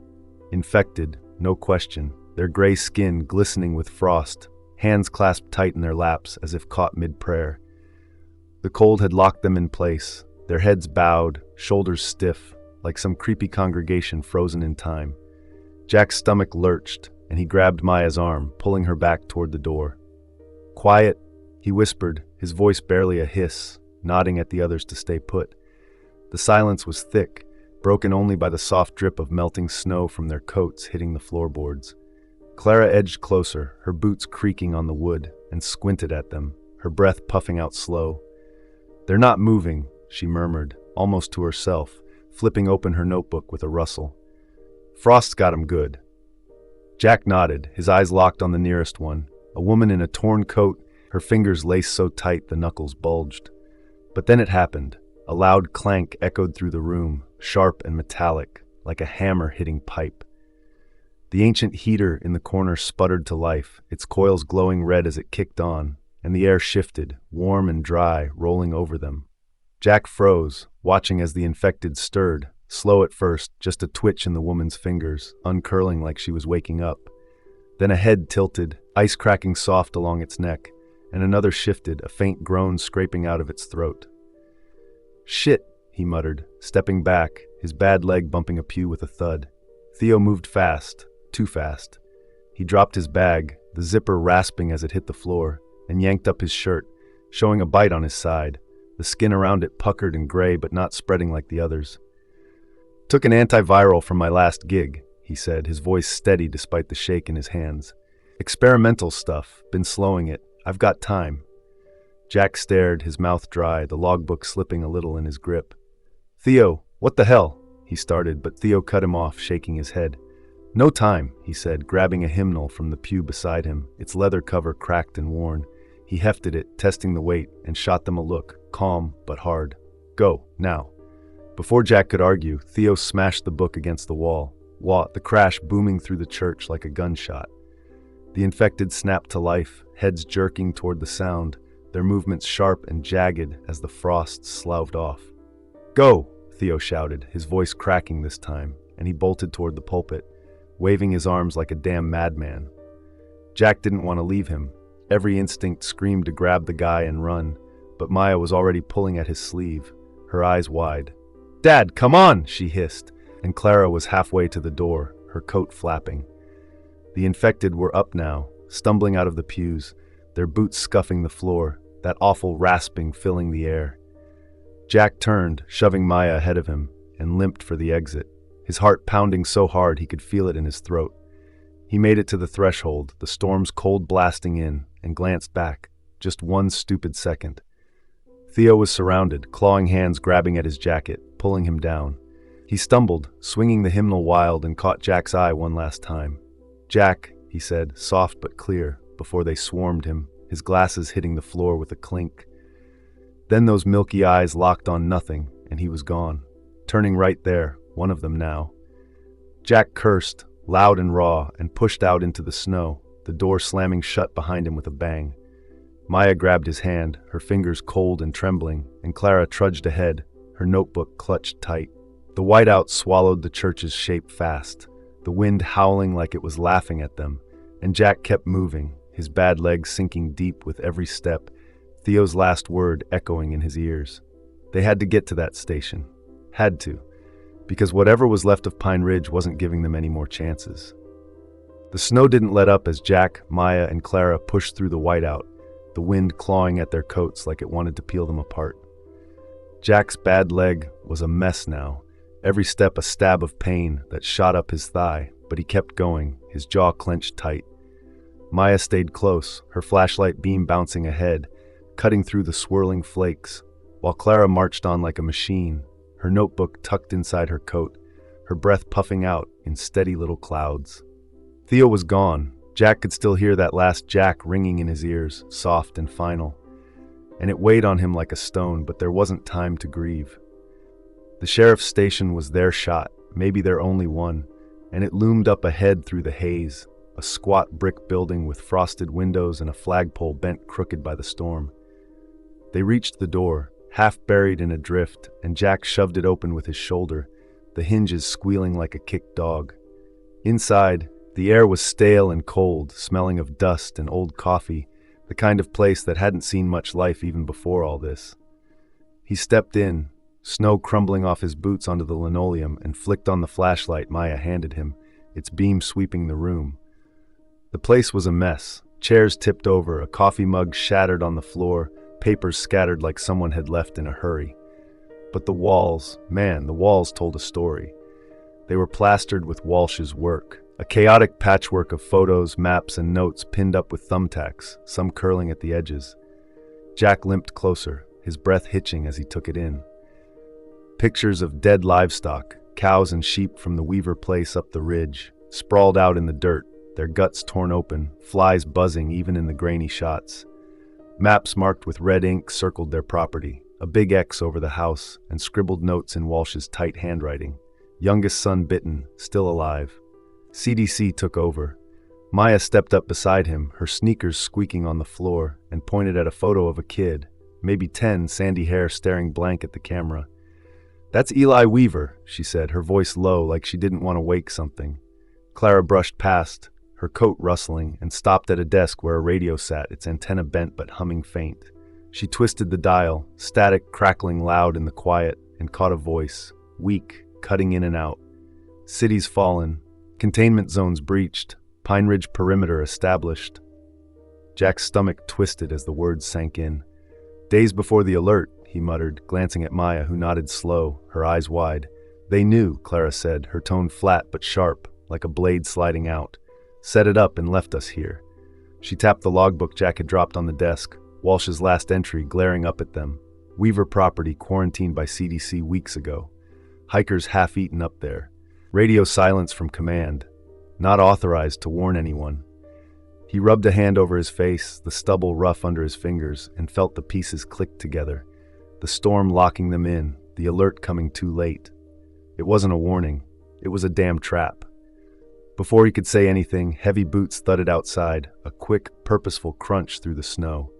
Infected, no question, their gray skin glistening with frost, hands clasped tight in their laps as if caught mid-prayer. The cold had locked them in place, their heads bowed, shoulders stiff, like some creepy congregation frozen in time. Jack's stomach lurched, and he grabbed Maya's arm, pulling her back toward the door. "Quiet," he whispered, his voice barely a hiss, nodding at the others to stay put. The silence was thick, broken only by the soft drip of melting snow from their coats hitting the floorboards. Clara edged closer, her boots creaking on the wood, and squinted at them, her breath puffing out slow. "They're not moving," she murmured, almost to herself, flipping open her notebook with a rustle. "Frost's got 'em good." Jack nodded, his eyes locked on the nearest one, a woman in a torn coat, her fingers laced so tight the knuckles bulged. But then it happened. A loud clank echoed through the room, sharp and metallic, like a hammer hitting pipe. The ancient heater in the corner sputtered to life, its coils glowing red as it kicked on, and the air shifted, warm and dry, rolling over them. Jack froze, watching as the infected stirred, slow at first, just a twitch in the woman's fingers, uncurling like she was waking up. Then a head tilted, ice cracking soft along its neck, and another shifted, a faint groan scraping out of its throat. "Shit," he muttered, stepping back, his bad leg bumping a pew with a thud. Theo moved fast, too fast. He dropped his bag, the zipper rasping as it hit the floor, and yanked up his shirt, showing a bite on his side, the skin around it puckered and gray but not spreading like the others. "Took an antiviral from my last gig," he said, his voice steady despite the shake in his hands. Experimental stuff. Been slowing it. I've got time. Jack stared, his mouth dry, the logbook slipping a little in his grip. Theo, what the hell? He started, but Theo cut him off, shaking his head. No time, he said, grabbing a hymnal from the pew beside him, its leather cover cracked and worn. He hefted it, testing the weight, and shot them a look, calm but hard. Go, now. Before Jack could argue, Theo smashed the book against the wall, the crash booming through the church like a gunshot. The infected snapped to life, heads jerking toward the sound, their movements sharp and jagged as the frost sloughed off. Go, Theo shouted, his voice cracking this time, and he bolted toward the pulpit, waving his arms like a damn madman. Jack didn't want to leave him. Every instinct screamed to grab the guy and run, but Maya was already pulling at his sleeve, her eyes wide. Dad, come on, she hissed, and Clara was halfway to the door, her coat flapping. The infected were up now, stumbling out of the pews, their boots scuffing the floor, that awful rasping filling the air. Jack turned, shoving Maya ahead of him, and limped for the exit, his heart pounding so hard he could feel it in his throat. He made it to the threshold, the storm's cold blasting in, and glanced back, just one stupid second. Theo was surrounded, clawing hands grabbing at his jacket, pulling him down. He stumbled, swinging the hymnal wild, and caught Jack's eye one last time. Jack, he said, soft but clear, before they swarmed him, his glasses hitting the floor with a clink. Then those milky eyes locked on nothing, and he was gone, turning right there, one of them now. Jack cursed, loud and raw, and pushed out into the snow, the door slamming shut behind him with a bang. Maya grabbed his hand, her fingers cold and trembling, and Clara trudged ahead, her notebook clutched tight. The whiteout swallowed the church's shape fast, the wind howling like it was laughing at them, and Jack kept moving, his bad legs sinking deep with every step, Theo's last word echoing in his ears. They had to get to that station. Had to. Because whatever was left of Pine Ridge wasn't giving them any more chances. The snow didn't let up as Jack, Maya, and Clara pushed through the whiteout, the wind clawing at their coats like it wanted to peel them apart. Jack's bad leg was a mess now, every step a stab of pain that shot up his thigh, but he kept going, his jaw clenched tight. Maya stayed close, her flashlight beam bouncing ahead, cutting through the swirling flakes, while Clara marched on like a machine, her notebook tucked inside her coat, her breath puffing out in steady little clouds. Theo was gone. Jack could still hear that last Jack ringing in his ears, soft and final. And it weighed on him like a stone, but there wasn't time to grieve. The sheriff's station was their shot, maybe their only one, and it loomed up ahead through the haze, a squat brick building with frosted windows and a flagpole bent crooked by the storm. They reached the door, half buried in a drift, and Jack shoved it open with his shoulder, the hinges squealing like a kicked dog. Inside, the air was stale and cold, smelling of dust and old coffee, the kind of place that hadn't seen much life even before all this. He stepped in, snow crumbling off his boots onto the linoleum, and flicked on the flashlight Maya handed him, its beam sweeping the room. The place was a mess, chairs tipped over, a coffee mug shattered on the floor, papers scattered like someone had left in a hurry. But the walls, man, the walls told a story. They were plastered with Walsh's work, a chaotic patchwork of photos, maps, and notes pinned up with thumbtacks, some curling at the edges. Jack limped closer, his breath hitching as he took it in. Pictures of dead livestock, cows and sheep from the Weaver place up the ridge, sprawled out in the dirt, their guts torn open, flies buzzing even in the grainy shots. Maps marked with red ink circled their property, a big X over the house, and scribbled notes in Walsh's tight handwriting. Youngest son bitten, still alive. CDC took over. Maya stepped up beside him, her sneakers squeaking on the floor, and pointed at a photo of a kid, maybe 10, sandy hair staring blank at the camera. That's Eli Weaver, she said, her voice low like she didn't want to wake something. Clara brushed past, her coat rustling, and stopped at a desk where a radio sat, its antenna bent but humming faint. She twisted the dial, static crackling loud in the quiet, and caught a voice, weak, cutting in and out. Cities fallen, containment zones breached, Pine Ridge perimeter established. Jack's stomach twisted as the words sank in. Days before the alert, he muttered, glancing at Maya, who nodded slow, her eyes wide. They knew, Clara said, her tone flat but sharp, like a blade sliding out. Set it up and left us here. She tapped the logbook Jack had dropped on the desk, Walsh's last entry glaring up at them. Weaver property quarantined by CDC weeks ago. Hikers half-eaten up there. Radio silence from command. Not authorized to warn anyone. He rubbed a hand over his face, the stubble rough under his fingers, and felt the pieces click together. The storm locking them in, the alert coming too late. It wasn't a warning. It was a damn trap. Before he could say anything, heavy boots thudded outside, a quick, purposeful crunch through the snow.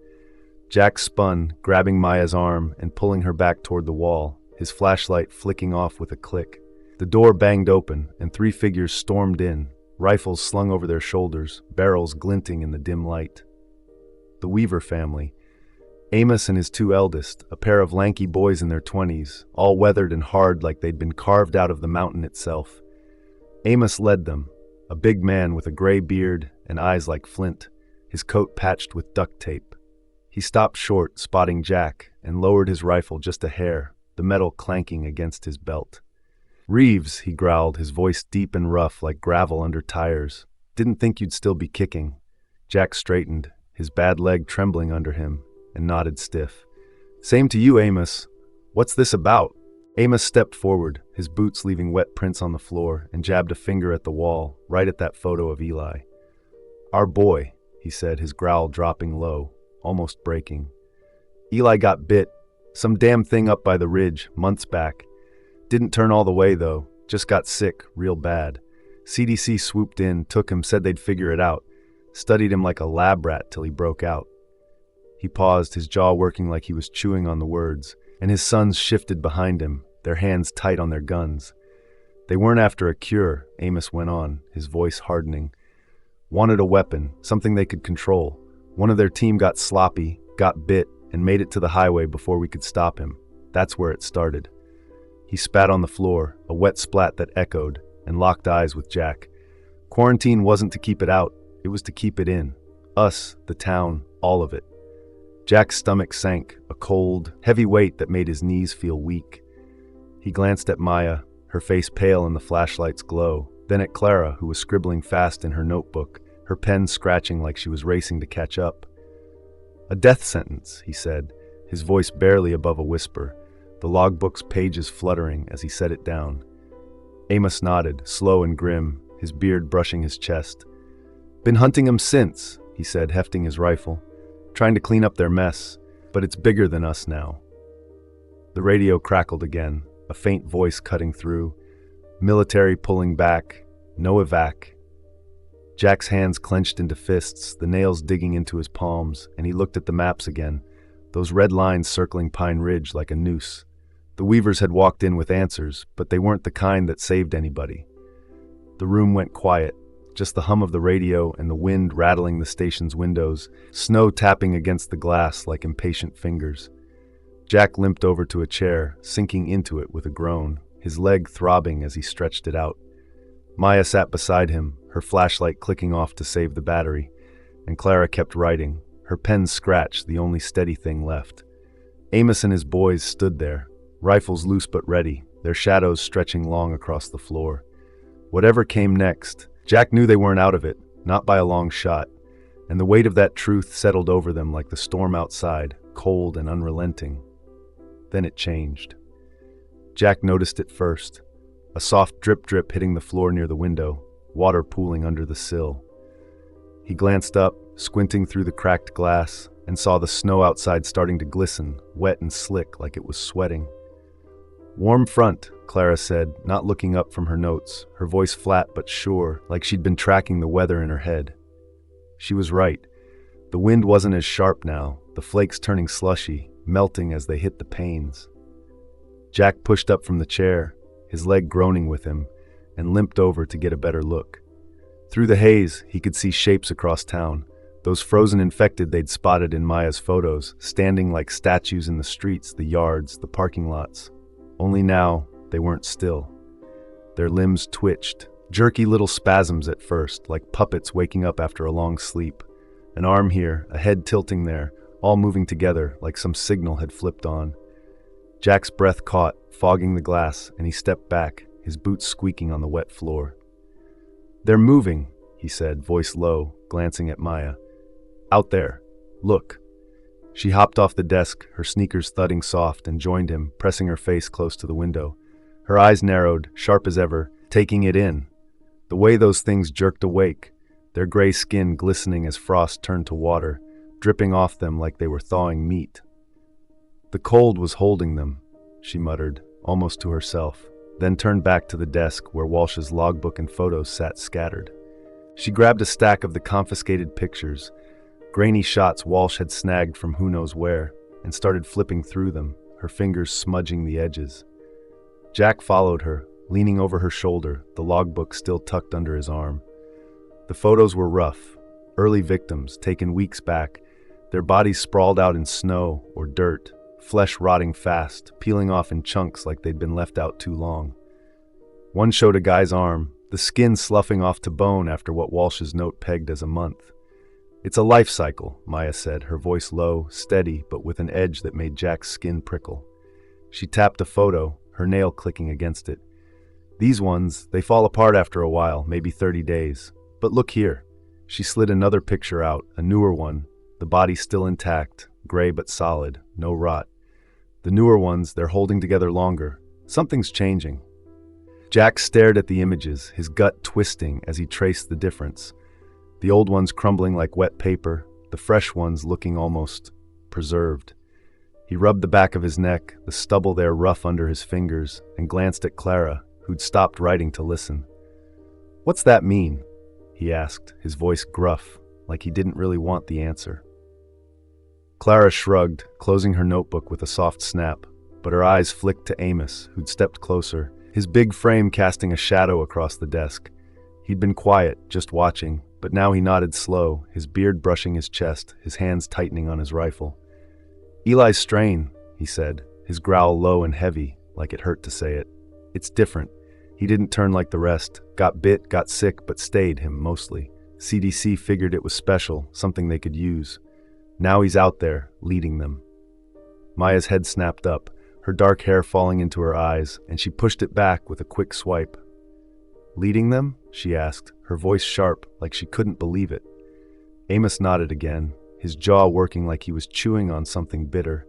Jack spun, grabbing Maya's arm and pulling her back toward the wall, his flashlight flicking off with a click. The door banged open, and 3 figures stormed in, rifles slung over their shoulders, barrels glinting in the dim light. The Weaver family. Amos and his 2 eldest, a pair of lanky boys in their 20s, all weathered and hard like they'd been carved out of the mountain itself. Amos led them, a big man with a gray beard and eyes like flint, his coat patched with duct tape. He stopped short, spotting Jack, and lowered his rifle just a hair, the metal clanking against his belt. "Reeves," he growled, his voice deep and rough like gravel under tires. "Didn't think you'd still be kicking." Jack straightened, his bad leg trembling under him, and nodded stiff. "Same to you, Amos. What's this about?" Amos stepped forward, his boots leaving wet prints on the floor, and jabbed a finger at the wall, right at that photo of Eli. "Our boy," he said, his growl dropping low, almost breaking. "Eli got bit. Some damn thing up by the ridge, months back. Didn't turn all the way, though. Just got sick, real bad. CDC swooped in, took him, said they'd figure it out. Studied him like a lab rat till he broke out." He paused, his jaw working like he was chewing on the words, and his sons shifted behind him, their hands tight on their guns. "They weren't after a cure," Amos went on, his voice hardening. "Wanted a weapon, something they could control. One of their team got sloppy, got bit, and made it to the highway before we could stop him. That's where it started." He spat on the floor, a wet splat that echoed, and locked eyes with Jack. Quarantine wasn't to keep it out, it was to keep it in. Us, the town, all of it. Jack's stomach sank, a cold, heavy weight that made his knees feel weak. He glanced at Maya, her face pale in the flashlight's glow, then at Clara, who was scribbling fast in her notebook, her pen scratching like she was racing to catch up. "A death sentence," he said, his voice barely above a whisper, the logbook's pages fluttering as he set it down. Amos nodded, slow and grim, his beard brushing his chest. "Been hunting 'em since," he said, hefting his rifle. "Trying to clean up their mess, but it's bigger than us now." The radio crackled again, a faint voice cutting through. "Military pulling back, no evac." Jack's hands clenched into fists, the nails digging into his palms, and he looked at the maps again, those red lines circling Pine Ridge like a noose. The Weavers had walked in with answers, but they weren't the kind that saved anybody. The room went quiet, just the hum of the radio and the wind rattling the station's windows, snow tapping against the glass like impatient fingers. Jack limped over to a chair, sinking into it with a groan, his leg throbbing as he stretched it out. Maya sat beside him, her flashlight clicking off to save the battery, and Clara kept writing, her pen scratched, the only steady thing left. Amos and his boys stood there, rifles loose but ready, their shadows stretching long across the floor. Whatever came next, Jack knew they weren't out of it, not by a long shot, and the weight of that truth settled over them like the storm outside, cold and unrelenting. Then it changed. Jack noticed it first, a soft drip-drip hitting the floor near the window, water pooling under the sill. He glanced up, squinting through the cracked glass, and saw the snow outside starting to glisten, wet and slick like it was sweating. "Warm front," Clara said, not looking up from her notes, her voice flat but sure, like she'd been tracking the weather in her head. She was right. The wind wasn't as sharp now, the flakes turning slushy, melting as they hit the panes. Jack pushed up from the chair, his leg groaning with him, and limped over to get a better look. Through the haze, he could see shapes across town, those frozen infected they'd spotted in Maya's photos, standing like statues in the streets, the yards, the parking lots. Only now, they weren't still. Their limbs twitched, jerky little spasms at first, like puppets waking up after a long sleep. An arm here, a head tilting there, all moving together like some signal had flipped on. Jack's breath caught, fogging the glass, and he stepped back, his boots squeaking on the wet floor. "They're moving," he said, voice low, glancing at Maya. Out there. Look." She hopped off the desk, her sneakers thudding soft, and joined him, pressing her face close to the window. Her eyes narrowed, sharp as ever, taking it in. The way those things jerked awake, their gray skin glistening as frost turned to water, dripping off them like they were thawing meat. "The cold was holding them," she muttered, almost to herself, then turned back to the desk where Walsh's logbook and photos sat scattered. She grabbed a stack of the confiscated pictures, grainy shots Walsh had snagged from who knows where, and started flipping through them, her fingers smudging the edges. Jack followed her, leaning over her shoulder, the logbook still tucked under his arm. The photos were rough, early victims taken weeks back, their bodies sprawled out in snow or dirt, flesh rotting fast, peeling off in chunks like they'd been left out too long. One showed a guy's arm, the skin sloughing off to bone after what Walsh's note pegged as a month. "It's a life cycle," Maya said, her voice low, steady, but with an edge that made Jack's skin prickle. She tapped a photo, her nail clicking against it. "These ones, they fall apart after a while, maybe 30 days. But look here." She slid another picture out, a newer one, the body still intact, gray but solid, no rot. The newer ones, they're holding together longer. Something's changing. Jack stared at the images, his gut twisting as he traced the difference. The old ones crumbling like wet paper, the fresh ones looking almost preserved. He rubbed the back of his neck, the stubble there rough under his fingers, and glanced at Clara, who'd stopped writing to listen. "What's that mean?" he asked, his voice gruff, like he didn't really want the answer. Clara shrugged, closing her notebook with a soft snap, but her eyes flicked to Amos, who'd stepped closer, his big frame casting a shadow across the desk. He'd been quiet, just watching, but now he nodded slow, his beard brushing his chest, his hands tightening on his rifle. "Eli's strain," he said, his growl low and heavy, like it hurt to say it. "It's different. He didn't turn like the rest, got bit, got sick, but stayed him mostly. CDC figured it was special, something they could use. Now he's out there, leading them." Maya's head snapped up, her dark hair falling into her eyes, and she pushed it back with a quick swipe. "Leading them?" she asked, her voice sharp, like she couldn't believe it. Amos nodded again, his jaw working like he was chewing on something bitter.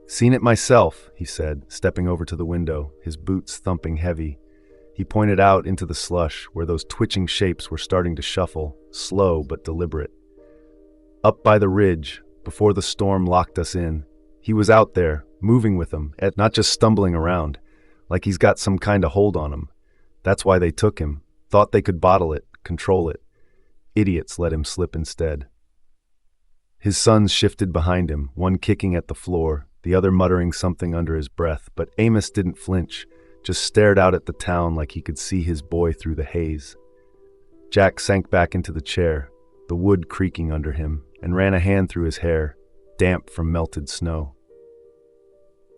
"Seen it myself," he said, stepping over to the window, his boots thumping heavy. He pointed out into the slush, where those twitching shapes were starting to shuffle, slow but deliberate. "Up by the ridge, before the storm locked us in. He was out there, moving with them, not just stumbling around, like he's got some kind of hold on him. That's why they took him, thought they could bottle it, control it. Idiots let him slip instead." His sons shifted behind him, one kicking at the floor, the other muttering something under his breath, but Amos didn't flinch, just stared out at the town like he could see his boy through the haze. Jack sank back into the chair, the wood creaking under him, and ran a hand through his hair, damp from melted snow.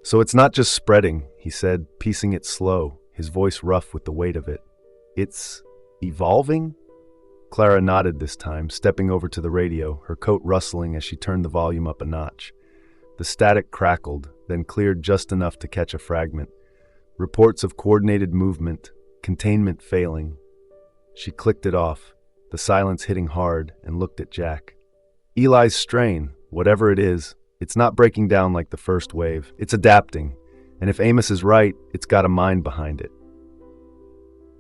"So it's not just spreading," he said, piecing it slow, his voice rough with the weight of it. "It's evolving?" Clara nodded this time, stepping over to the radio, her coat rustling as she turned the volume up a notch. The static crackled, then cleared just enough to catch a fragment. Reports of coordinated movement, containment failing. She clicked it off, the silence hitting hard, and looked at Jack. "Eli's strain, whatever it is, it's not breaking down like the first wave. It's adapting, and if Amos is right, it's got a mind behind it."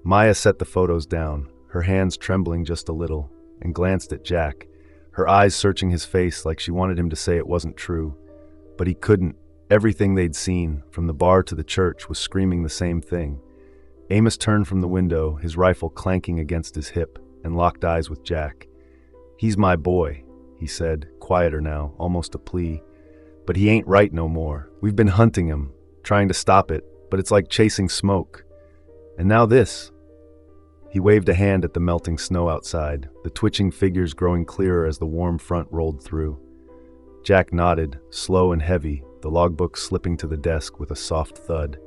Maya set the photos down, her hands trembling just a little, and glanced at Jack, her eyes searching his face like she wanted him to say it wasn't true. But he couldn't. Everything they'd seen, from the bar to the church, was screaming the same thing. Amos turned from the window, his rifle clanking against his hip, and locked eyes with Jack. "He's my boy," he said, quieter now, almost a plea. "But he ain't right no more. We've been hunting him, trying to stop it, but it's like chasing smoke. And now this." He waved a hand at the melting snow outside, the twitching figures growing clearer as the warm front rolled through. Jack nodded, slow and heavy, the logbook slipping to the desk with a soft thud.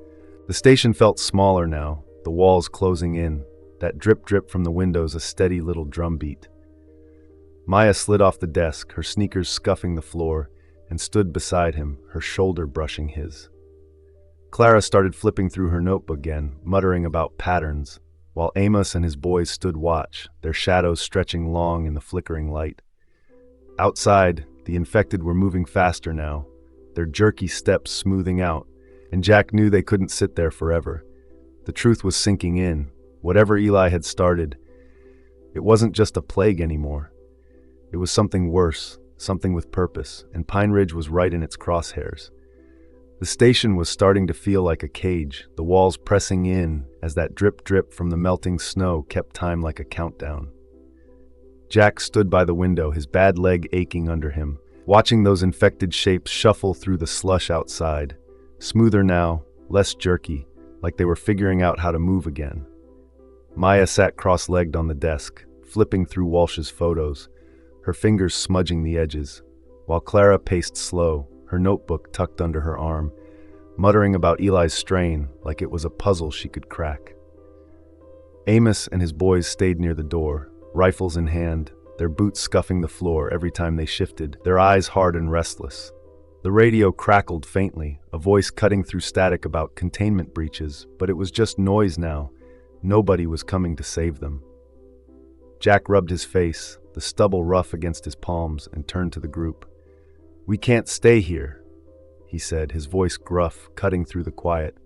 The station felt smaller now, the walls closing in, that drip-drip from the windows a steady little drumbeat. Maya slid off the desk, her sneakers scuffing the floor, and stood beside him, her shoulder brushing his. Clara started flipping through her notebook again, muttering about patterns, while Amos and his boys stood watch, their shadows stretching long in the flickering light. Outside, the infected were moving faster now, their jerky steps smoothing out, and Jack knew they couldn't sit there forever. The truth was sinking in. Whatever Eli had started, it wasn't just a plague anymore. It was something worse, something with purpose, and Pine Ridge was right in its crosshairs. The station was starting to feel like a cage, the walls pressing in as that drip-drip from the melting snow kept time like a countdown. Jack stood by the window, his bad leg aching under him, watching those infected shapes shuffle through the slush outside, smoother now, less jerky, like they were figuring out how to move again. Maya sat cross-legged on the desk, flipping through Walsh's photos, her fingers smudging the edges, while Clara paced slow, her notebook tucked under her arm, muttering about Eli's strain like it was a puzzle she could crack. Amos and his boys stayed near the door, rifles in hand, their boots scuffing the floor every time they shifted, their eyes hard and restless. The radio crackled faintly, a voice cutting through static about containment breaches, but it was just noise now. Nobody was coming to save them. Jack rubbed his face, the stubble rough against his palms, and turned to the group. "We can't stay here," he said, his voice gruff, cutting through the quiet.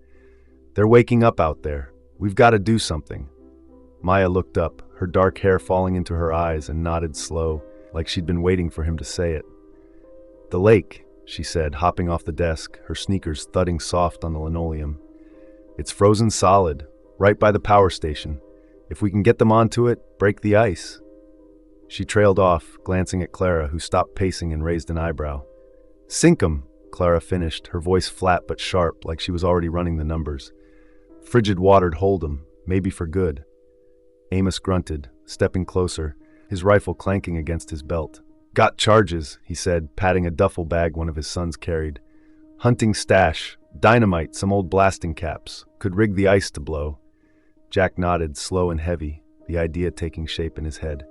"They're waking up out there. We've got to do something." Maya looked up, her dark hair falling into her eyes, and nodded slow, like she'd been waiting for him to say it. "The lake," she said, hopping off the desk, her sneakers thudding soft on the linoleum. "It's frozen solid, right by the power station. If we can get them onto it, break the ice." She trailed off, glancing at Clara, who stopped pacing and raised an eyebrow. "Sink 'em," Clara finished, her voice flat but sharp, like she was already running the numbers. "Frigid water'd hold 'em, maybe for good." Amos grunted, stepping closer, his rifle clanking against his belt. "Got charges," he said, patting a duffel bag one of his sons carried. "Hunting stash, dynamite, some old blasting caps. Could rig the ice to blow." Jack nodded, slow and heavy, the idea taking shape in his head.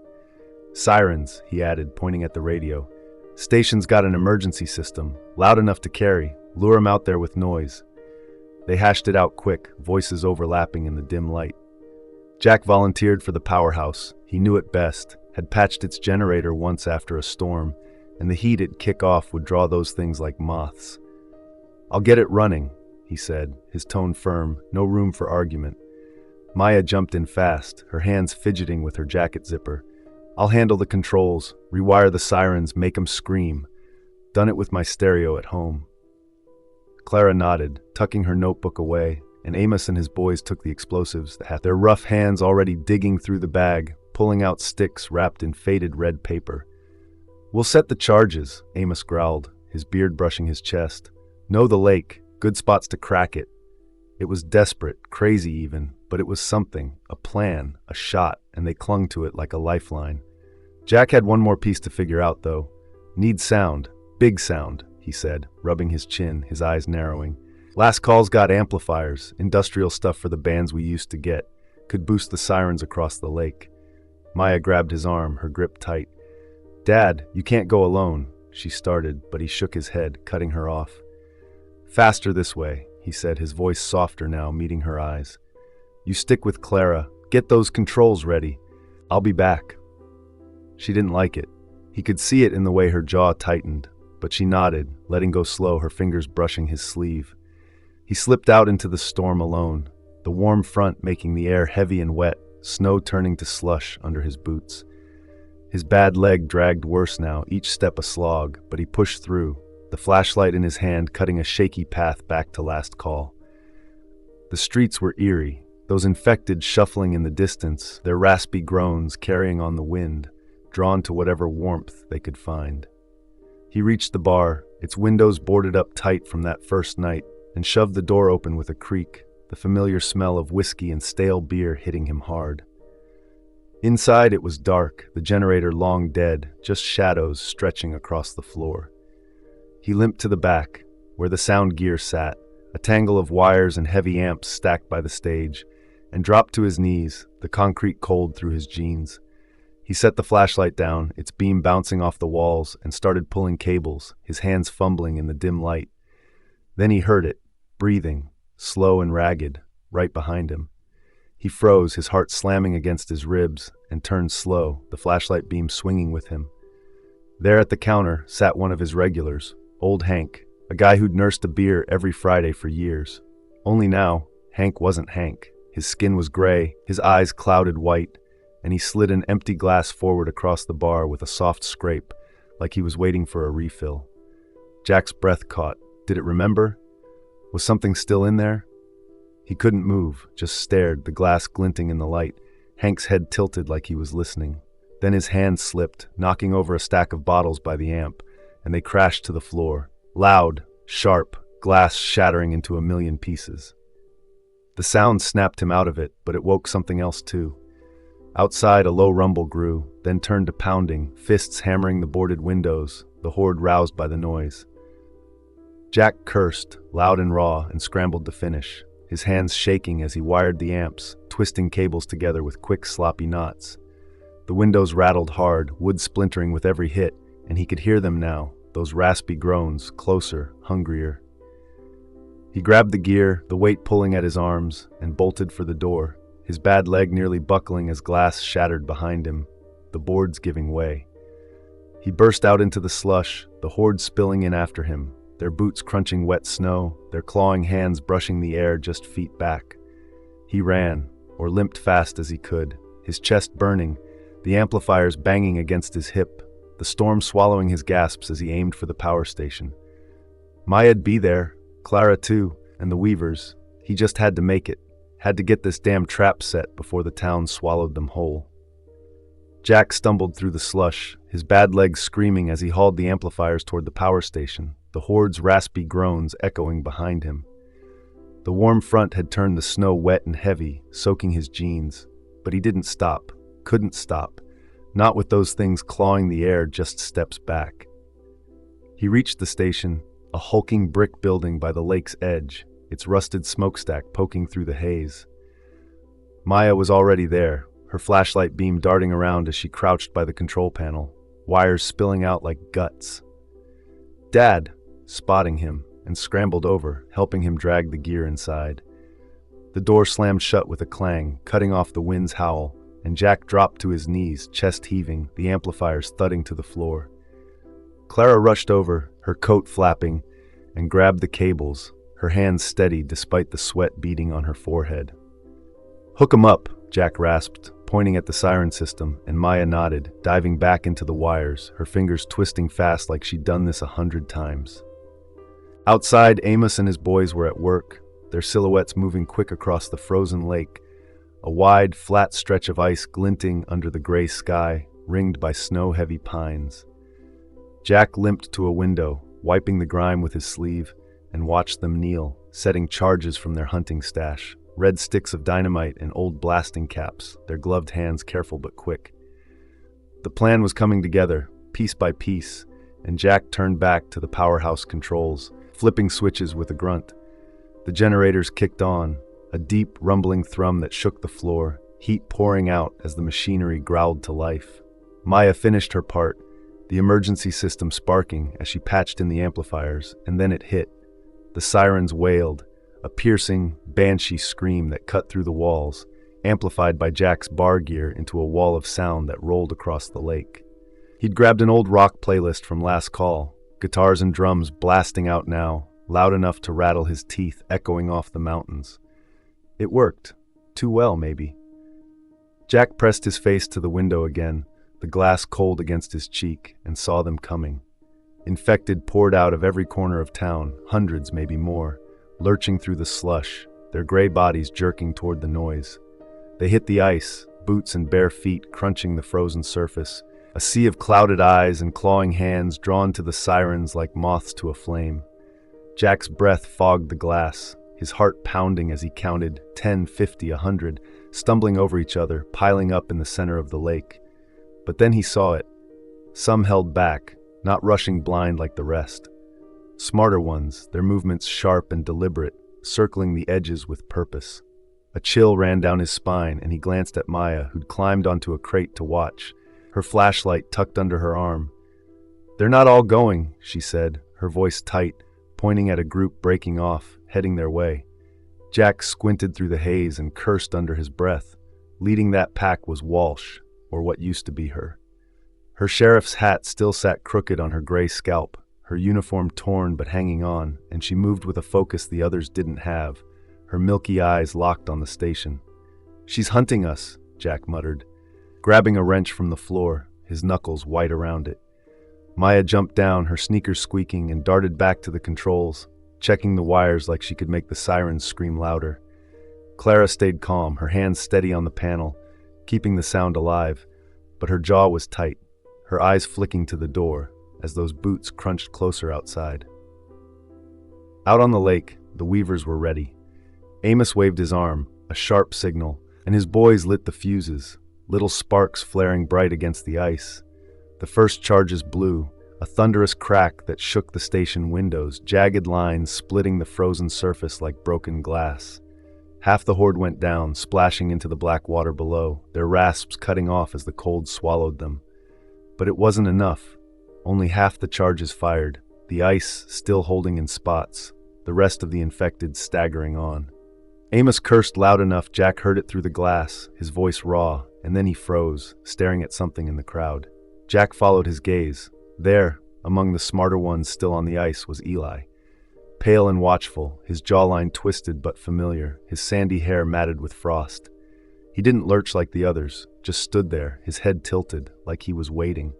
"Sirens," he added, pointing at the radio. "Station's got an emergency system, loud enough to carry. Lure 'em out there with noise." They hashed it out quick, voices overlapping in the dim light. Jack volunteered for the powerhouse. He knew it best, had patched its generator once after a storm, and the heat it'd kick off would draw those things like moths. "I'll get it running," he said, his tone firm, no room for argument. Maya jumped in fast, her hands fidgeting with her jacket zipper. "I'll handle the controls, rewire the sirens, make 'em scream. Done it with my stereo at home." Clara nodded, tucking her notebook away, and Amos and his boys took the explosives, their rough hands already digging through the bag, pulling out sticks wrapped in faded red paper. "We'll set the charges," Amos growled, his beard brushing his chest. "Know the lake, good spots to crack it." It was desperate, crazy even, but it was something, a plan, a shot, and they clung to it like a lifeline. Jack had one more piece to figure out, though. "Need sound, big sound," he said, rubbing his chin, his eyes narrowing. "Last call's got amplifiers, industrial stuff for the bands we used to get. Could boost the sirens across the lake." Maya grabbed his arm, her grip tight. "Dad, you can't go alone," she started, but he shook his head, cutting her off. "Faster this way," he said, his voice softer now, meeting her eyes. "You stick with Clara. Get those controls ready. I'll be back." She didn't like it. He could see it in the way her jaw tightened, but she nodded, letting go slow, her fingers brushing his sleeve. He slipped out into the storm alone, the warm front making the air heavy and wet, snow turning to slush under his boots. His bad leg dragged worse now, each step a slog, but he pushed through, the flashlight in his hand cutting a shaky path back to last call. The streets were eerie, those infected shuffling in the distance, their raspy groans carrying on the wind, drawn to whatever warmth they could find. He reached the bar, its windows boarded up tight from that first night, and shoved the door open with a creak, the familiar smell of whiskey and stale beer hitting him hard. Inside it was dark, the generator long dead, just shadows stretching across the floor. He limped to the back, where the sound gear sat, a tangle of wires and heavy amps stacked by the stage, and dropped to his knees, the concrete cold through his jeans. He set the flashlight down, its beam bouncing off the walls, and started pulling cables, his hands fumbling in the dim light. Then he heard it, breathing, slow and ragged, right behind him. He froze, his heart slamming against his ribs, and turned slow, the flashlight beam swinging with him. There at the counter sat one of his regulars, old Hank, a guy who'd nursed a beer every Friday for years. Only now, Hank wasn't Hank. His skin was gray, his eyes clouded white, and he slid an empty glass forward across the bar with a soft scrape, like he was waiting for a refill. Jack's breath caught. Did it remember? Was something still in there? He couldn't move, just stared, the glass glinting in the light. Hank's head tilted like he was listening. Then his hand slipped, knocking over a stack of bottles by the amp, and they crashed to the floor. Loud, sharp, glass shattering into a million pieces. The sound snapped him out of it, but it woke something else too. Outside, a low rumble grew, then turned to pounding, fists hammering the boarded windows, the horde roused by the noise. Jack cursed, loud and raw, and scrambled to finish, his hands shaking as he wired the amps, twisting cables together with quick, sloppy knots. The windows rattled hard, wood splintering with every hit, and he could hear them now, those raspy groans, closer, hungrier. He grabbed the gear, the weight pulling at his arms, and bolted for the door, his bad leg nearly buckling as glass shattered behind him, the boards giving way. He burst out into the slush, the horde spilling in after him, their boots crunching wet snow, their clawing hands brushing the air just feet back. He ran, or limped fast as he could, his chest burning, the amplifiers banging against his hip, the storm swallowing his gasps as he aimed for the power station. Maya'd be there, Clara too, and the Weavers. He just had to make it, had to get this damn trap set before the town swallowed them whole. Jack stumbled through the slush, his bad legs screaming as he hauled the amplifiers toward the power station, the horde's raspy groans echoing behind him. The warm front had turned the snow wet and heavy, soaking his jeans, but he didn't stop, couldn't stop, not with those things clawing the air just steps back. He reached the station, a hulking brick building by the lake's edge, its rusted smokestack poking through the haze. Maya was already there, her flashlight beam darting around as she crouched by the control panel, wires spilling out like guts. Dad, spotting him, and scrambled over, helping him drag the gear inside. The door slammed shut with a clang, cutting off the wind's howl, and Jack dropped to his knees, chest heaving, the amplifiers thudding to the floor. Clara rushed over, her coat flapping, and grabbed the cables, her hands steady despite the sweat beading on her forehead. "Hook 'em up," Jack rasped, pointing at the siren system, and Maya nodded, diving back into the wires, her fingers twisting fast like she'd done this 100 times. Outside, Amos and his boys were at work, their silhouettes moving quick across the frozen lake, a wide, flat stretch of ice glinting under the gray sky, ringed by snow-heavy pines. Jack limped to a window, wiping the grime with his sleeve, and watched them kneel, setting charges from their hunting stash, red sticks of dynamite and old blasting caps, their gloved hands careful but quick. The plan was coming together, piece by piece, and Jack turned back to the powerhouse controls, flipping switches with a grunt. The generators kicked on, a deep, rumbling thrum that shook the floor, heat pouring out as the machinery growled to life. Maya finished her part, the emergency system sparking as she patched in the amplifiers, and then it hit. The sirens wailed, a piercing, banshee scream that cut through the walls, amplified by Jack's bar gear into a wall of sound that rolled across the lake. He'd grabbed an old rock playlist from last call, guitars and drums blasting out now, loud enough to rattle his teeth echoing off the mountains. It worked. Too well, maybe. Jack pressed his face to the window again, the glass cold against his cheek, and saw them coming. Infected poured out of every corner of town, hundreds, maybe more, lurching through the slush, their gray bodies jerking toward the noise. They hit the ice, boots and bare feet crunching the frozen surface, a sea of clouded eyes and clawing hands drawn to the sirens like moths to a flame. Jack's breath fogged the glass, his heart pounding as he counted 10, 50, 100, stumbling over each other, piling up in the center of the lake. But then he saw it. Some held back, not rushing blind like the rest. Smarter ones, their movements sharp and deliberate, circling the edges with purpose. A chill ran down his spine, and he glanced at Maya, who'd climbed onto a crate to watch, her flashlight tucked under her arm. "They're not all going," she said, her voice tight, pointing at a group breaking off, heading their way. Jack squinted through the haze and cursed under his breath. Leading that pack was Walsh, or what used to be her. Her sheriff's hat still sat crooked on her gray scalp, her uniform torn but hanging on, and she moved with a focus the others didn't have, her milky eyes locked on the station. "She's hunting us," Jack muttered, grabbing a wrench from the floor, his knuckles white around it. Maya jumped down, her sneakers squeaking, and darted back to the controls, checking the wires like she could make the sirens scream louder. Clara stayed calm, her hands steady on the panel, keeping the sound alive, but her jaw was tight, her eyes flicking to the door as those boots crunched closer outside. Out on the lake, the weavers were ready. Amos waved his arm, a sharp signal, and his boys lit the fuses, little sparks flaring bright against the ice. The first charges blew, a thunderous crack that shook the station windows, jagged lines splitting the frozen surface like broken glass. Half the horde went down, splashing into the black water below, their rasps cutting off as the cold swallowed them. But it wasn't enough. Only half the charges fired, the ice still holding in spots, the rest of the infected staggering on. Amos cursed loud enough Jack heard it through the glass, his voice raw, and then he froze, staring at something in the crowd. Jack followed his gaze. There, among the smarter ones still on the ice, was Eli. Pale and watchful, his jawline twisted but familiar, his sandy hair matted with frost. He didn't lurch like the others, just stood there, his head tilted, like he was waiting.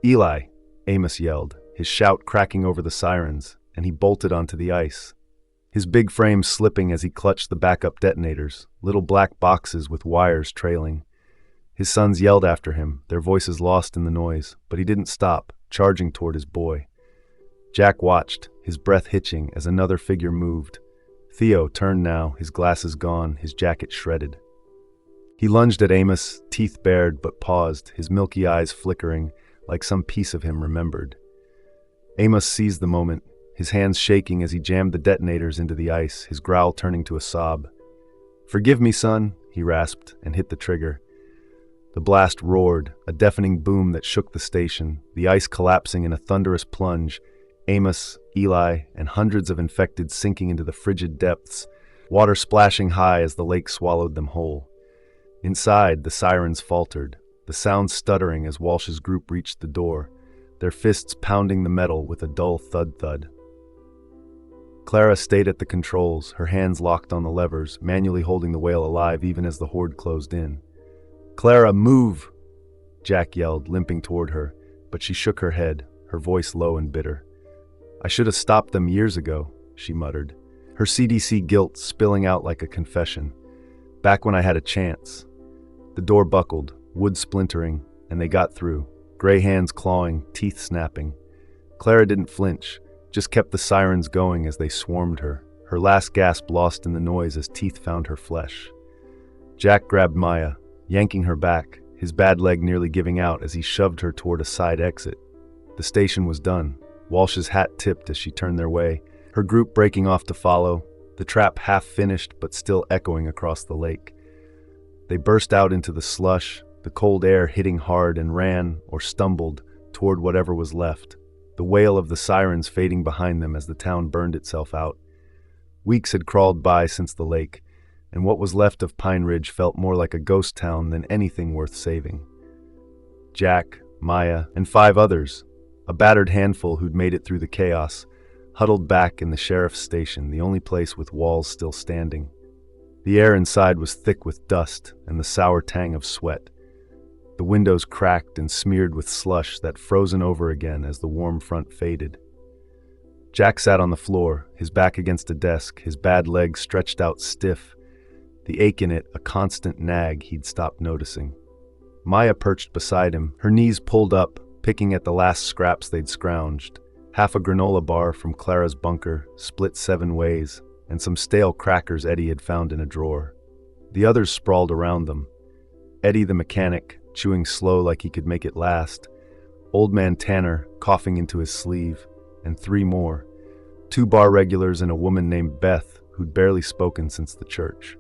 "Eli!" Amos yelled, his shout cracking over the sirens, and he bolted onto the ice. His big frame slipping as he clutched the backup detonators, little black boxes with wires trailing. His sons yelled after him, their voices lost in the noise, but he didn't stop, charging toward his boy. Jack watched, his breath hitching as another figure moved. Theo turned now, his glasses gone, his jacket shredded. He lunged at Amos, teeth bared but paused, his milky eyes flickering, like some piece of him remembered. Amos seized the moment, his hands shaking as he jammed the detonators into the ice, his growl turning to a sob. "Forgive me, son," he rasped, and hit the trigger. The blast roared, a deafening boom that shook the station, the ice collapsing in a thunderous plunge, Amos, Eli, and hundreds of infected sinking into the frigid depths, water splashing high as the lake swallowed them whole. Inside, the sirens faltered, the sound stuttering as Walsh's group reached the door, their fists pounding the metal with a dull thud-thud. Clara stayed at the controls, her hands locked on the levers, manually holding the whale alive even as the horde closed in. "Clara, move!" Jack yelled, limping toward her, but she shook her head, her voice low and bitter. "I should have stopped them years ago," she muttered, her CDC guilt spilling out like a confession. "Back when I had a chance." The door buckled, wood splintering, and they got through, gray hands clawing, teeth snapping. Clara didn't flinch, just kept the sirens going as they swarmed her, her last gasp lost in the noise as teeth found her flesh. Jack grabbed Maya, yanking her back, his bad leg nearly giving out as he shoved her toward a side exit. The station was done. Walsh's hat tipped as she turned their way, her group breaking off to follow, the trap half finished but still echoing across the lake. They burst out into the slush, the cold air hitting hard, and ran, or stumbled, toward whatever was left, the wail of the sirens fading behind them as the town burned itself out. Weeks had crawled by since the lake, and what was left of Pine Ridge felt more like a ghost town than anything worth saving. Jack, Maya, and 5 others, a battered handful who'd made it through the chaos, huddled back in the sheriff's station, the only place with walls still standing. The air inside was thick with dust and the sour tang of sweat. The windows cracked and smeared with slush that frozen over again as the warm front faded. Jack sat on the floor, his back against a desk, his bad leg stretched out stiff, the ache in it a constant nag he'd stopped noticing. Maya perched beside him, her knees pulled up, picking at the last scraps they'd scrounged, half a granola bar from Clara's bunker, split 7 ways, and some stale crackers Eddie had found in a drawer. The others sprawled around them. Eddie the mechanic, chewing slow like he could make it last, Old Man Tanner coughing into his sleeve, and 3 more, 2 bar regulars and a woman named Beth who'd barely spoken since the church.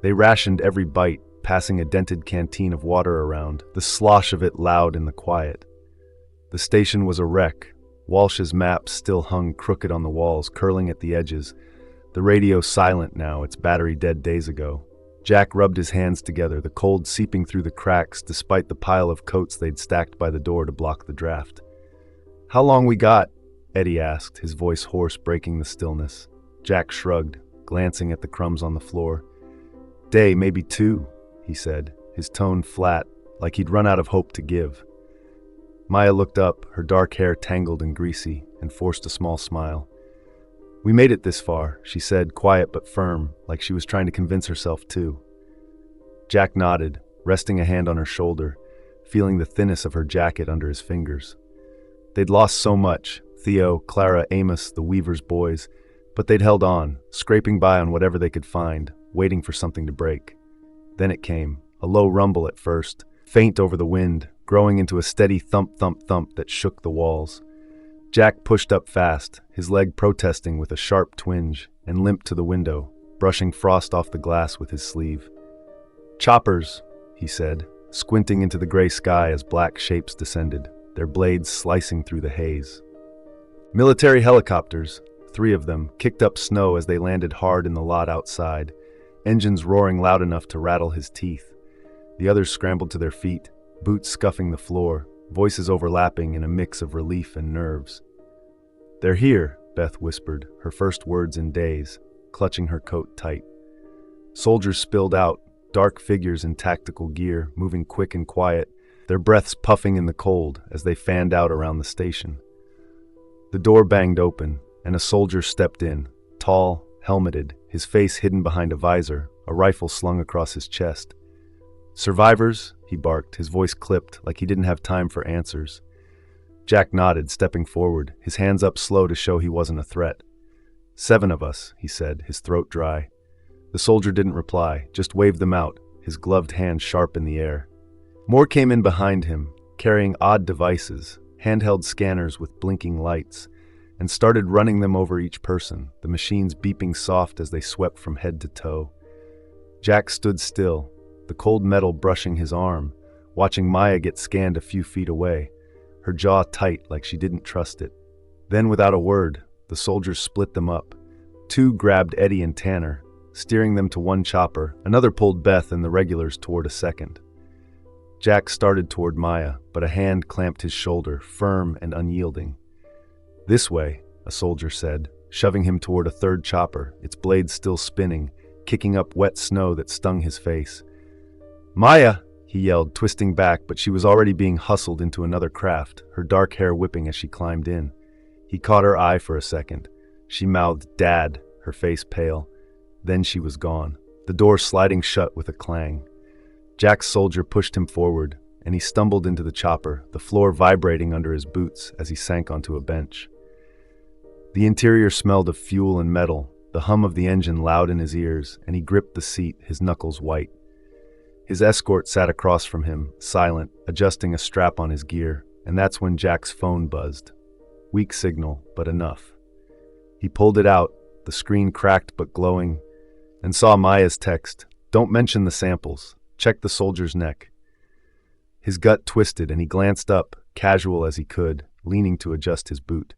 They rationed every bite, passing a dented canteen of water around, the slosh of it loud in the quiet. The station was a wreck. Walsh's maps still hung crooked on the walls, curling at the edges, the radio silent now, its battery dead days ago. Jack rubbed his hands together, the cold seeping through the cracks despite the pile of coats they'd stacked by the door to block the draft. "How long we got?" Eddie asked, his voice hoarse, breaking the stillness. Jack shrugged, glancing at the crumbs on the floor. "Day, maybe 2, he said, his tone flat, like he'd run out of hope to give. Maya looked up, her dark hair tangled and greasy, and forced a small smile. "We made it this far," she said, quiet but firm, like she was trying to convince herself too. Jack nodded, resting a hand on her shoulder, feeling the thinness of her jacket under his fingers. They'd lost so much, Theo, Clara, Amos, the Weaver's boys, but they'd held on, scraping by on whatever they could find, waiting for something to break. Then it came, a low rumble at first, faint over the wind, growing into a steady thump-thump-thump that shook the walls. Jack pushed up fast, his leg protesting with a sharp twinge, and limped to the window, brushing frost off the glass with his sleeve. "Choppers," he said, squinting into the gray sky as black shapes descended, their blades slicing through the haze. Military helicopters, 3 of them, kicked up snow as they landed hard in the lot outside, engines roaring loud enough to rattle his teeth. The others scrambled to their feet, boots scuffing the floor, voices overlapping in a mix of relief and nerves. "They're here," Beth whispered, her first words in days, clutching her coat tight. Soldiers spilled out, dark figures in tactical gear, moving quick and quiet, their breaths puffing in the cold as they fanned out around the station. The door banged open, and a soldier stepped in, tall, helmeted, his face hidden behind a visor, a rifle slung across his chest. "Survivors?" he barked, his voice clipped, like he didn't have time for answers. Jack nodded, stepping forward, his hands up slow to show he wasn't a threat. "7 of us," he said, his throat dry. The soldier didn't reply, just waved them out, his gloved hand sharp in the air. More came in behind him, carrying odd devices, handheld scanners with blinking lights, and started running them over each person, the machines beeping soft as they swept from head to toe. Jack stood still, the cold metal brushing his arm, watching Maya get scanned a few feet away, her jaw tight like she didn't trust it. Then, without a word, the soldiers split them up. 2 grabbed Eddie and Tanner, steering them to one chopper, another pulled Beth and the regulars toward a second. Jack started toward Maya, but a hand clamped his shoulder, firm and unyielding. "This way," a soldier said, shoving him toward a third chopper, its blades still spinning, kicking up wet snow that stung his face. "Maya!" he yelled, twisting back, but she was already being hustled into another craft, her dark hair whipping as she climbed in. He caught her eye for a second. She mouthed, "Dad," her face pale. Then she was gone, the door sliding shut with a clang. Jack's soldier pushed him forward, and he stumbled into the chopper, the floor vibrating under his boots as he sank onto a bench. The interior smelled of fuel and metal, the hum of the engine loud in his ears, and he gripped the seat, his knuckles white. His escort sat across from him, silent, adjusting a strap on his gear, and that's when Jack's phone buzzed. Weak signal, but enough. He pulled it out, the screen cracked but glowing, and saw Maya's text, "Don't mention the samples. Check the soldier's neck." His gut twisted and he glanced up, casual as he could, leaning to adjust his boot.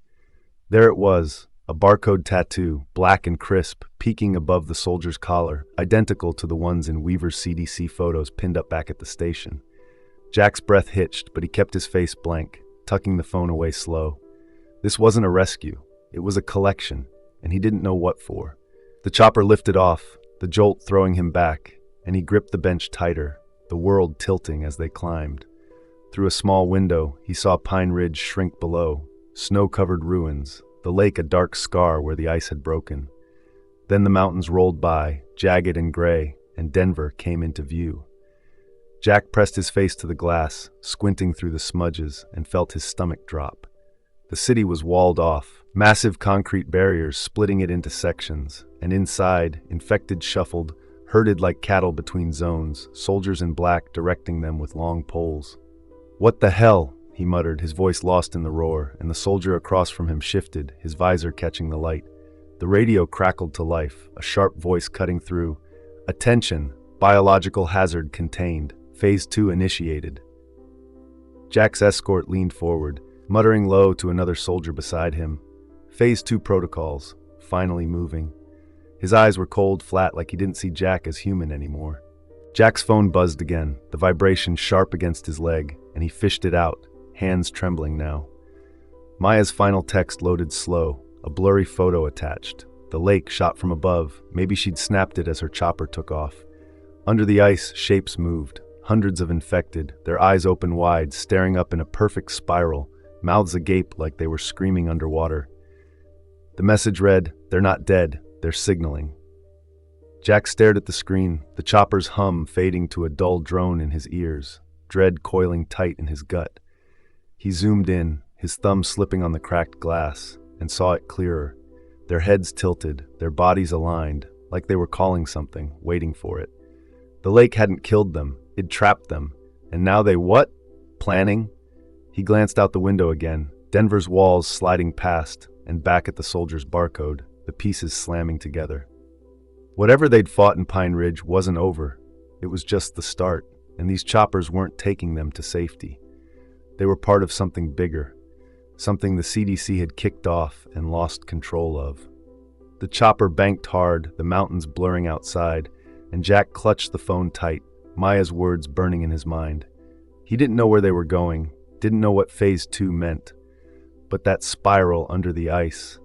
There it was, a barcode tattoo, black and crisp, peeking above the soldier's collar, identical to the ones in Weaver's CDC photos pinned up back at the station. Jack's breath hitched, but he kept his face blank, tucking the phone away slow. This wasn't a rescue. It was a collection, and he didn't know what for. The chopper lifted off, the jolt throwing him back, and he gripped the bench tighter, the world tilting as they climbed. Through a small window, he saw Pine Ridge shrink below, snow-covered ruins, the lake a dark scar where the ice had broken. Then the mountains rolled by, jagged and gray, and Denver came into view. Jack pressed his face to the glass, squinting through the smudges, and felt his stomach drop. The city was walled off, massive concrete barriers splitting it into sections, and inside, infected shuffled, herded like cattle between zones, soldiers in black directing them with long poles. "What the hell?" he muttered, his voice lost in the roar, and the soldier across from him shifted, his visor catching the light. The radio crackled to life, a sharp voice cutting through. "Attention, biological hazard contained, Phase 2 initiated." Jack's escort leaned forward, muttering low to another soldier beside him. Phase 2 protocols, finally moving. His eyes were cold, flat, like he didn't see Jack as human anymore. Jack's phone buzzed again, the vibration sharp against his leg, and he fished it out, hands trembling now. Maya's final text loaded slow, a blurry photo attached. The lake shot from above. Maybe she'd snapped it as her chopper took off. Under the ice, shapes moved. Hundreds of infected, their eyes open wide, staring up in a perfect spiral, mouths agape like they were screaming underwater. The message read, "They're not dead, they're signaling." Jack stared at the screen, the chopper's hum fading to a dull drone in his ears, dread coiling tight in his gut. He zoomed in, his thumb slipping on the cracked glass, and saw it clearer. Their heads tilted, their bodies aligned, like they were calling something, waiting for it. The lake hadn't killed them, it trapped them. And now they what? Planning? He glanced out the window again, Denver's walls sliding past, and back at the soldier's barcode, the pieces slamming together. Whatever they'd fought in Pine Ridge wasn't over. It was just the start, and these choppers weren't taking them to safety. They were part of something bigger, something the CDC had kicked off and lost control of. The chopper banked hard, the mountains blurring outside, and Jack clutched the phone tight, Maya's words burning in his mind. He didn't know where they were going, didn't know what Phase 2 meant. But that spiral under the ice,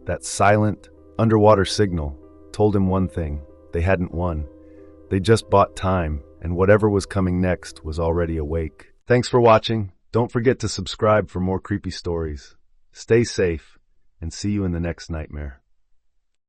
that silent, underwater signal, told him one thing: they hadn't won. They just bought time, and whatever was coming next was already awake. Thanks for watching. Don't forget to subscribe for more creepy stories. Stay safe, and see you in the next nightmare.